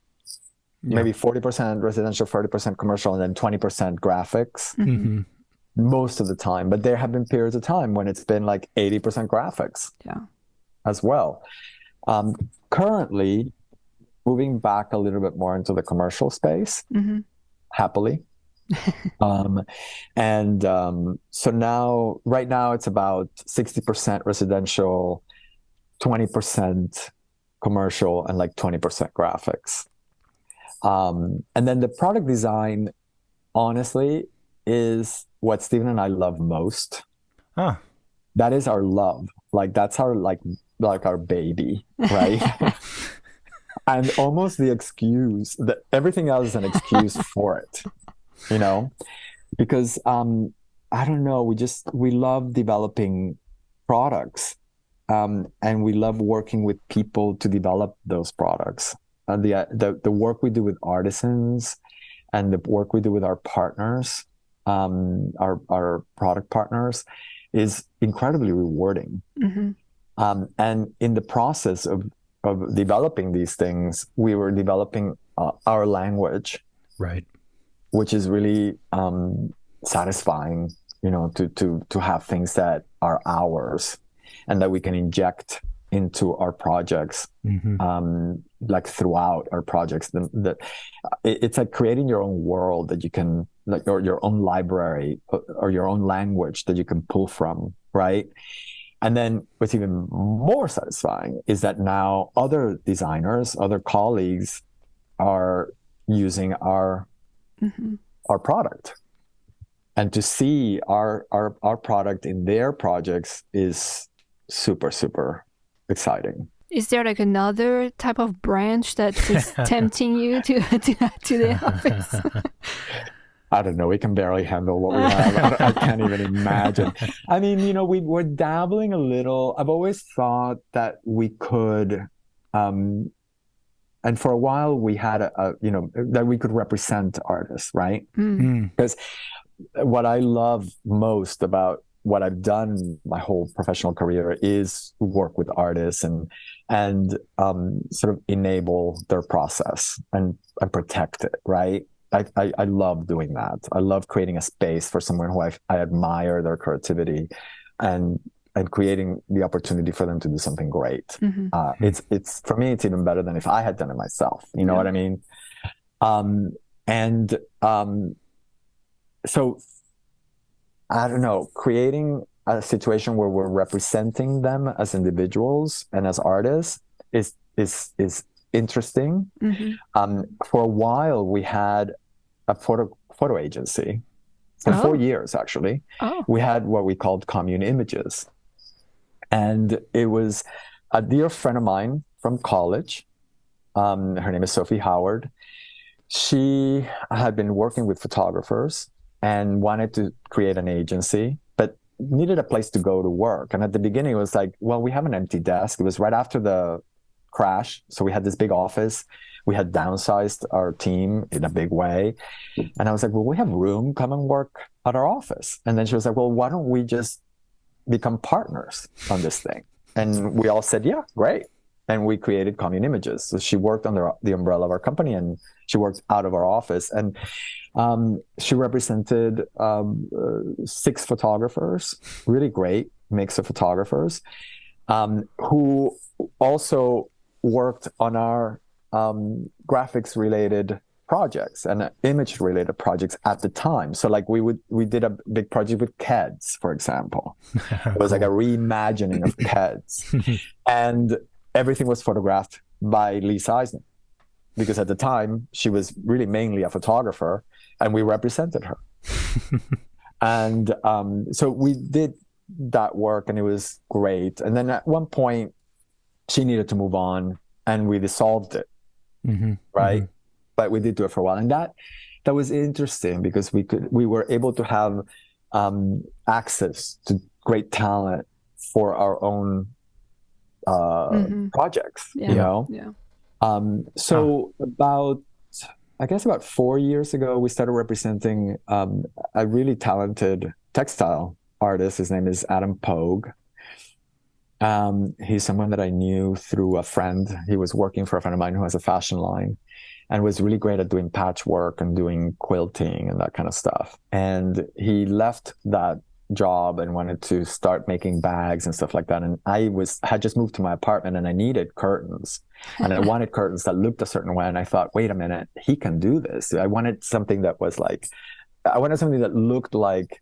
maybe 40% residential, 30% commercial, and then 20% graphics. Most of the time. But there have been periods of time when it's been like 80% graphics as well. Currently, moving back a little bit more into the commercial space, happily. So now, right now, it's about 60% residential, 20% commercial, and like 20% graphics. And then the product design, honestly, is what Stephen and I love most. That is our love. Like that's our like our baby, right? And almost the excuse that everything else is an excuse for it, you know? Because I don't know, we love developing products, and we love working with people to develop those products. The work we do with artisans and the work we do with our partners, our product partners, is incredibly rewarding. And in the process of developing these things, we were developing our language, right? Which is really satisfying, you know, to have things that are ours and that we can inject into our projects, like throughout our projects. It's like creating your own world that you can, like, or your own library or your own language that you can pull from, right? And then what's even more satisfying is that now other designers, other colleagues are using our product. And to see our product in their projects is super, super exciting. Is there like another type of branch that is tempting you to the office? I don't know. We can barely handle what we have. I can't even imagine. I mean, you know, we're dabbling a little. I've always thought that we could, and for a while we had that we could represent artists, right? Because what I love most about what I've done my whole professional career is work with artists and sort of enable their process and protect it, right? I love doing that. I love creating a space for someone who I admire their creativity and creating the opportunity for them to do something great. It's for me, it's even better than if I had done it myself. You know what I mean? So I don't know, creating a situation where we're representing them as individuals and as artists is interesting. For a while, we had a photo agency for 4 years, actually. We had what we called Commune Images. And it was a dear friend of mine from college. Her name is Sophie Howard. She had been working with photographers and wanted to create an agency, but needed a place to go to work. And at the beginning, it was like, well, we have an empty desk. It was right after the crash. So we had this big office. We had downsized our team in a big way. And I was like, well, we have room. Come and work at our office. And then she was like, well, why don't we just become partners on this thing? And we all said, yeah, great. And we created Commune Images. So she worked under the umbrella of our company and she worked out of our office. And she represented 6 photographers, really great mix of photographers, who also worked on our graphics related projects and image related projects at the time. So like we did a big project with KEDs, for example. It was like a reimagining of KEDs. And everything was photographed by Lisa Eisner, because at the time she was really mainly a photographer and we represented her. And so we did that work and it was great. And then at one point she needed to move on and we dissolved it. Right. But we did do it for a while. And that was interesting because we were able to have access to great talent for our own projects, Yeah. you know? Yeah. So about 4 years ago, we started representing a really talented textile artist. His name is Adam Pogue. He's someone that I knew through a friend. He was working for a friend of mine who has a fashion line and was really great at doing patchwork and doing quilting and that kind of stuff. And he left that job and wanted to start making bags and stuff like that. And I had just moved to my apartment and I needed curtains and I wanted curtains that looked a certain way. And I thought, wait a minute, he can do this. I wanted something that looked like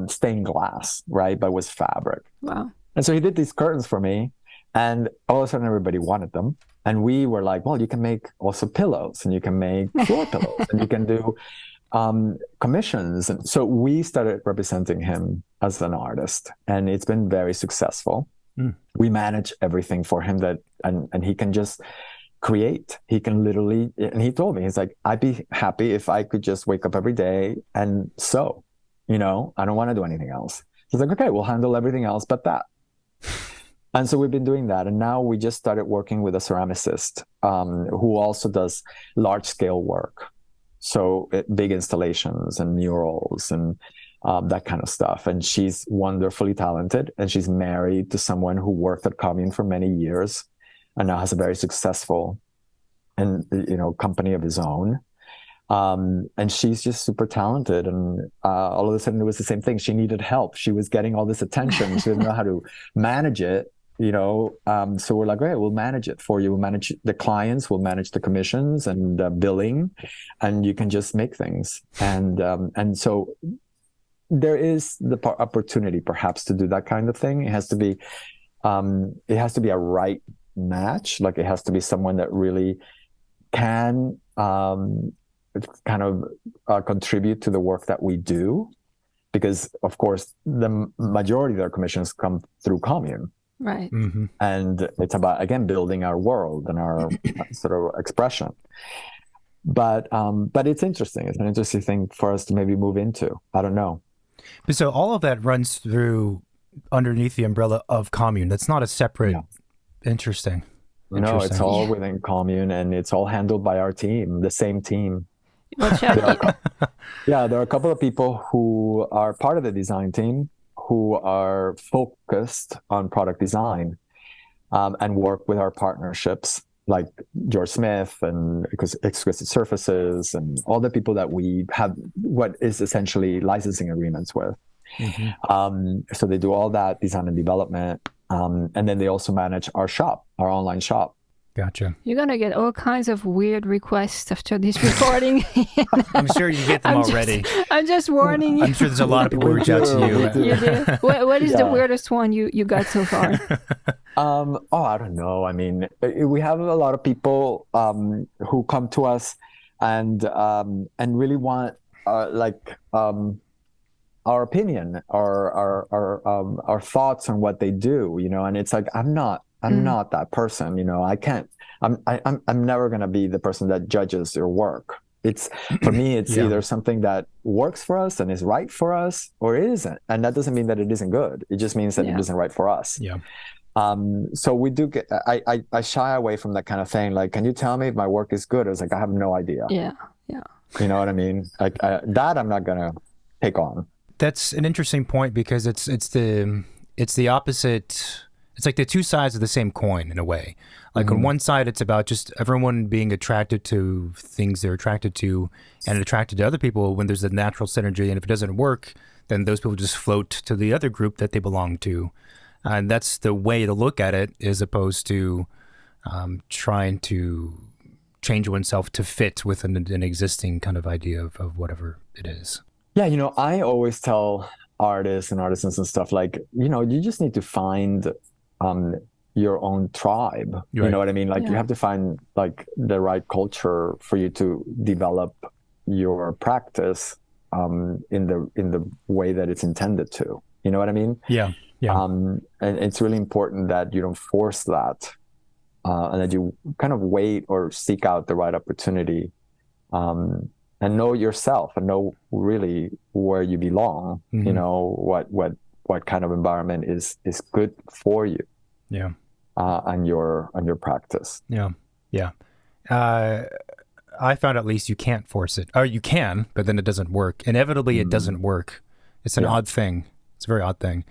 stained glass, right? But was fabric. Wow. And so he did these curtains for me, and all of a sudden everybody wanted them. And we were like, well, you can make also pillows, and you can make floor pillows, and you can do commissions. And so we started representing him as an artist, and it's been very successful. We manage everything for him and he can just create. He can literally, and he told me, he's like, I'd be happy if I could just wake up every day and sew, I don't want to do anything else. He's like, okay, we'll handle everything else but that. And so we've been doing that. And now we just started working with a ceramicist who also does large scale work. So big installations and murals and that kind of stuff. And she's wonderfully talented. And she's married to someone who worked at Commune for many years and now has a very successful company of his own. And she's just super talented. And all of a sudden it was the same thing. She needed help. She was getting all this attention. She didn't know how to manage it, so we're like, okay, we'll manage it for you. We'll manage the clients, we'll manage the commissions and billing, and you can just make things. And so there is the opportunity perhaps to do that kind of thing. It has to be a right match. Like it has to be someone that really can contribute to the work that we do, because of course the majority of our commissions come through Commune, right? Mm-hmm. And it's about, again, building our world and our sort of expression. But it's interesting. It's an interesting thing for us to maybe move into. I don't know. But so all of that runs through underneath the umbrella of Commune. That's not a separate. Yeah. Interesting. No, it's all within Commune, and it's all handled by our team, the same team. There are a couple of people who are part of the design team who are focused on product design and work with our partnerships, like George Smith and Exquisite Surfaces and all the people that we have what is essentially licensing agreements with. Mm-hmm. So they do all that design and development. And then they also manage our shop, our online shop. Gotcha. You're going to get all kinds of weird requests after this recording. I'm sure you get them already. I'm just warning you. I'm sure there's a lot of people who reach out to you. You do? What is the weirdest one you got so far? I don't know. I mean, we have a lot of people who come to us and really want our opinion, our thoughts on what they do, and it's like, I'm not that person, I can't, I'm never going to be the person that judges your work. It's, for me, it's either something that works for us and is right for us, or it isn't. And that doesn't mean that it isn't good. It just means that it isn't right for us. Yeah. So we do get, I shy away from that kind of thing. Like, can you tell me if my work is good? I was like, I have no idea. Yeah. Yeah. You know what I mean? Like that I'm not going to take on. That's an interesting point, because it's the opposite. It's like the two sides of the same coin in a way. Like on one side, it's about just everyone being attracted to things they're attracted to and attracted to other people when there's a natural synergy. And if it doesn't work, then those people just float to the other group that they belong to. And that's the way to look at it, as opposed to trying to change oneself to fit with an existing kind of idea of whatever it is. Yeah, I always tell artists and artisans and stuff, like, you just need to find your own tribe. Right. You know what I mean? Like, you have to find like the right culture for you to develop your practice in the way that it's intended to. You know what I mean? Yeah. Yeah. And it's really important that you don't force that, and that you kind of wait or seek out the right opportunity. And know yourself and know really where you belong, what kind of environment is good for you. Yeah. on your practice. Yeah. Yeah. I found at least you can't force it. Or you can, but then it doesn't work. Inevitably, it doesn't work. It's an odd thing. It's a very odd thing.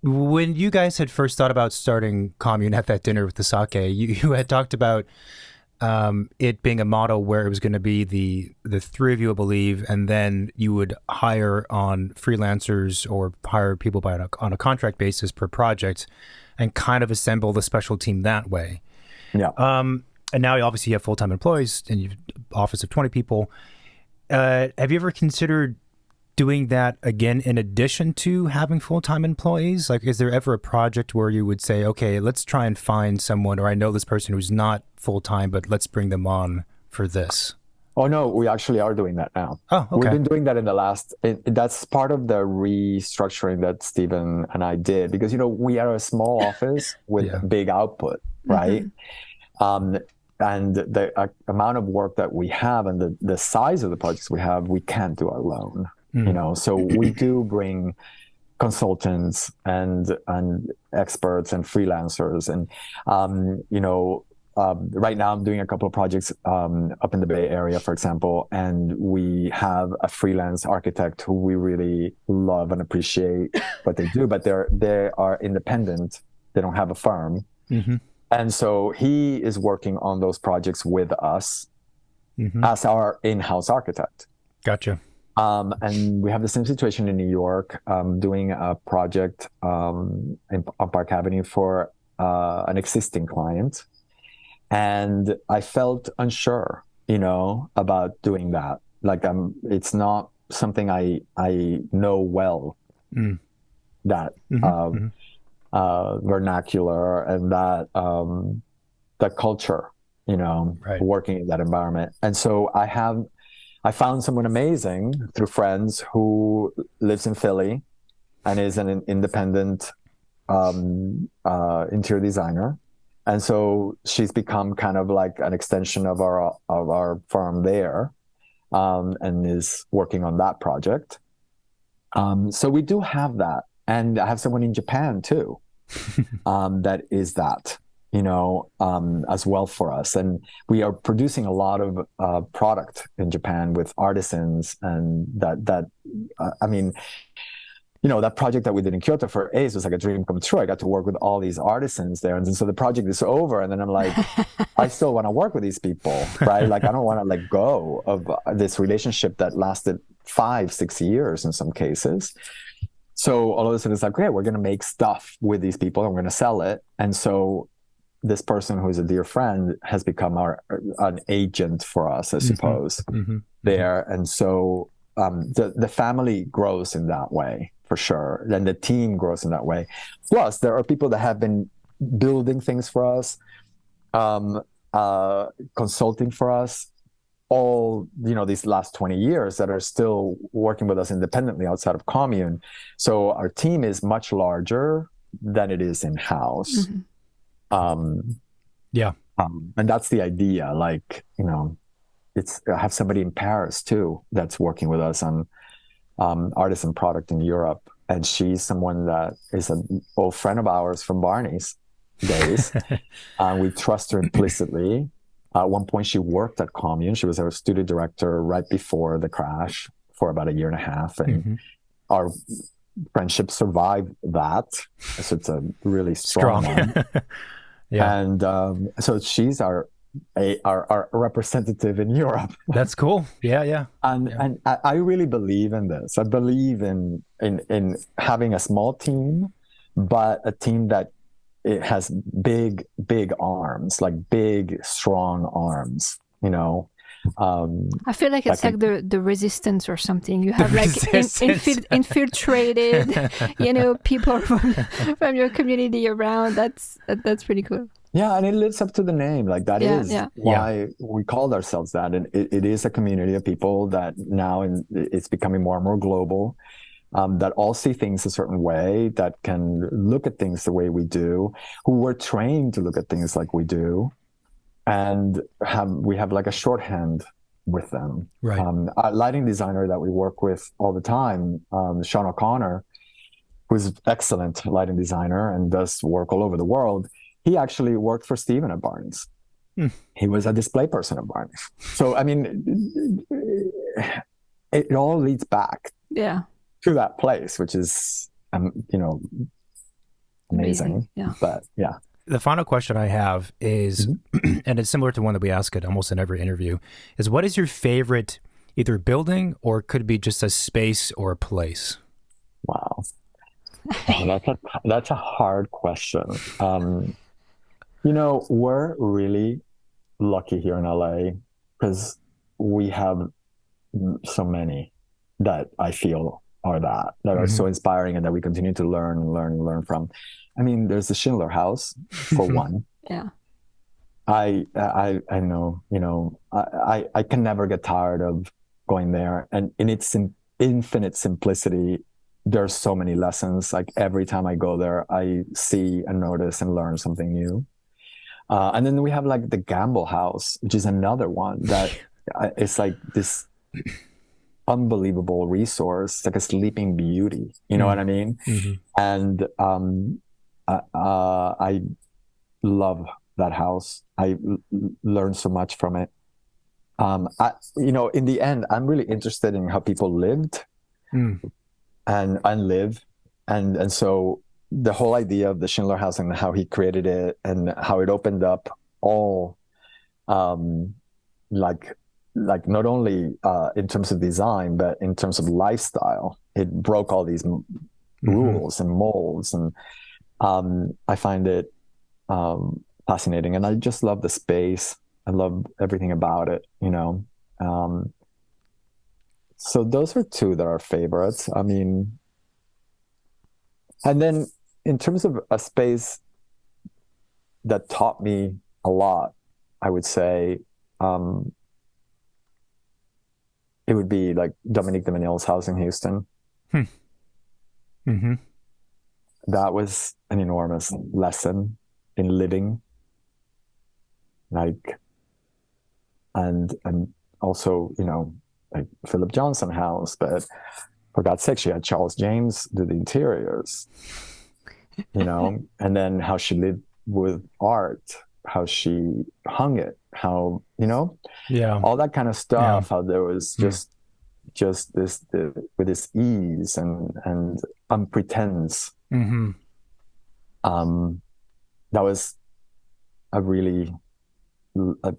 When you guys had first thought about starting Commune at that dinner with the sake, you had talked about it being a model where it was going to be the three of you, I believe, and then you would hire on freelancers or hire people on a contract basis per project and kind of assemble the special team that way. Yeah. And now obviously you have full-time employees and you've an office of 20 people. Have you ever considered doing that again in addition to having full-time employees? Like, is there ever a project where you would say, okay, let's try and find someone, or I know this person who's not full-time, but let's bring them on for this? Oh, no, we actually are doing that now. Oh, okay. We've been doing that in the last, that's part of the restructuring that Stephen and I did, because, we are a small office with big output, right? And the amount of work that we have and the size of the projects we have, we can't do alone, so we do bring consultants and experts and freelancers. And, right now I'm doing a couple of projects up in the Bay Area, for example, and we have a freelance architect who we really love and appreciate what they do, but they are independent. They don't have a firm. And so he is working on those projects with us as our in-house architect. Gotcha. And we have the same situation in New York, doing a project on Park Avenue for an existing client. And I felt unsure, about doing that. Like, it's not something I know well, that vernacular and that culture, working in that environment. And so I found someone amazing through friends who lives in Philly and is an independent interior designer. And so she's become kind of like an extension of our firm there, and is working on that project. So we do have that. And I have someone in Japan too, that is that, as well for us. And we are producing a lot of product in Japan with artisans, and that project that we did in Kyoto for ACE was like a dream come true. I got to work with all these artisans there. And so the project is over. And then I'm like, I still want to work with these people, right? Like, I don't want to let go of this relationship that lasted 5-6 years in some cases. So all of a sudden it's like, great, we're going to make stuff with these people and we're going to sell it. And so this person who is a dear friend has become an agent for us, I suppose, there. And so the family grows in that way, for sure. Then the team grows in that way. Plus, there are people that have been building things for us, consulting for us, all these last 20 years, that are still working with us independently outside of Commune. So our team is much larger than it is in-house. And that's the idea. Like, I have somebody in Paris too that's working with us on artisan product in Europe, and she's someone that is an old friend of ours from Barney's days. We trust her implicitly. At one point, she worked at Commune. She was our studio director right before the crash for about 1.5 years, and our friendship survived that. So it's a really strong one. And so she's our representative in Europe. That's cool. Yeah. And I really believe in this. I believe in having a small team, but a team that it has big arms, like big, strong arms, I feel like it's like the resistance or something. You have like infiltrated, people from your community around. That's pretty cool. Yeah, and it lives up to the name. Like that is why we called ourselves that. And it is a community of people that now it's becoming more and more global, that all see things a certain way, that can look at things the way we do, who were trained to look at things like we do, and we have like a shorthand with them. Right. A lighting designer that we work with all the time, Sean O'Connor, who's an excellent lighting designer and does work all over the world. he actually worked for Stephen at Barney's. He was a display person at Barney's. So, I mean, it all leads back to that place, which is, amazing. Yeah. But yeah. The final question I have is, and it's similar to one that we ask at almost in every interview, is what is your favorite either building or could be just a space or a place? Wow. That's a hard question. We're really lucky here in LA because we have so many that I feel are are so inspiring and that we continue to learn from. I mean, there's the Schindler House for one. Yeah. I know, I can never get tired of going there, and in its infinite simplicity, there's so many lessons. Like every time I go there, I see and notice and learn something new. And then we have like the Gamble House, which is another one that it's like this unbelievable resource. It's like a sleeping beauty. You know what I mean? And I love that house. I learned so much from it. In the end, I'm really interested in how people lived and live. And so the whole idea of the Schindler House and how he created it and how it opened up all, like not only in terms of design, but in terms of lifestyle, it broke all these rules and molds. And I find it fascinating. And I just love the space. I love everything about it, So those are two that are favorites. I mean, and then in terms of a space that taught me a lot, I would say it would be like Dominique de Menil's house in Houston. That was an enormous lesson in living. Like, and also, like Philip Johnson house, but for God's sake, she had Charles James do the interiors, and then how she lived with art, how she hung it, how, all that kind of stuff, how there was just this, with this ease and unpretence. That was a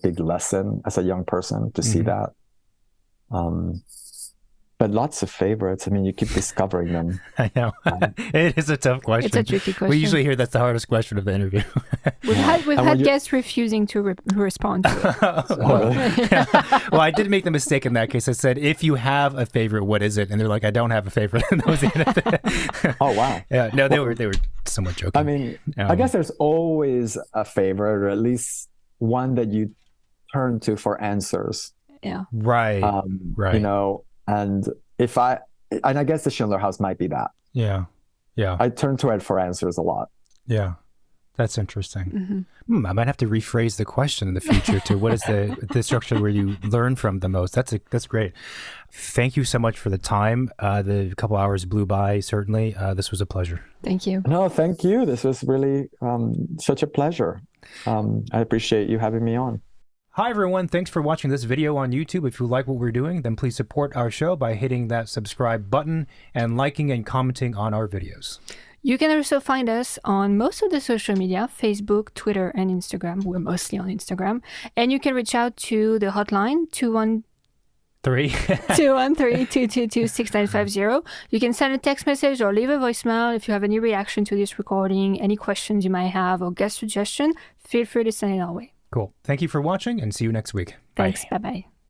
big lesson as a young person to see that. But lots of favorites. I mean, you keep discovering them. I know. It is a tough question. It's a tricky question. We usually hear that's the hardest question of the interview. We've had guests refusing to respond to it. Well, I did make the mistake in that case. I said, if you have a favorite, what is it? And they're like, I don't have a favorite. And that was the end of it. Oh, wow. Yeah, no, they were somewhat joking. I mean, I guess there's always a favorite, or at least one that you turn to for answers. Yeah. Right. Right. And I guess the Schindler House might be that. Yeah. Yeah. I turn to it for answers a lot. Yeah. That's interesting. I might have to rephrase the question in the future to what is the structure where you learn from the most. That's great. Thank you so much for the time. The couple hours blew by, certainly. This was a pleasure. Thank you. No, thank you. This was really such a pleasure. I appreciate you having me on. Hi, everyone. Thanks for watching this video on YouTube. If you like what we're doing, then please support our show by hitting that subscribe button and liking and commenting on our videos. You can also find us on most of the social media, Facebook, Twitter, and Instagram. We're mostly on Instagram. And you can reach out to the hotline, 213-222-6950. You can send a text message or leave a voicemail if you have any reaction to this recording, any questions you might have, or guest suggestion. Feel free to send it our way. Cool. Thank you for watching and see you next week. Thanks. Bye. Bye-bye.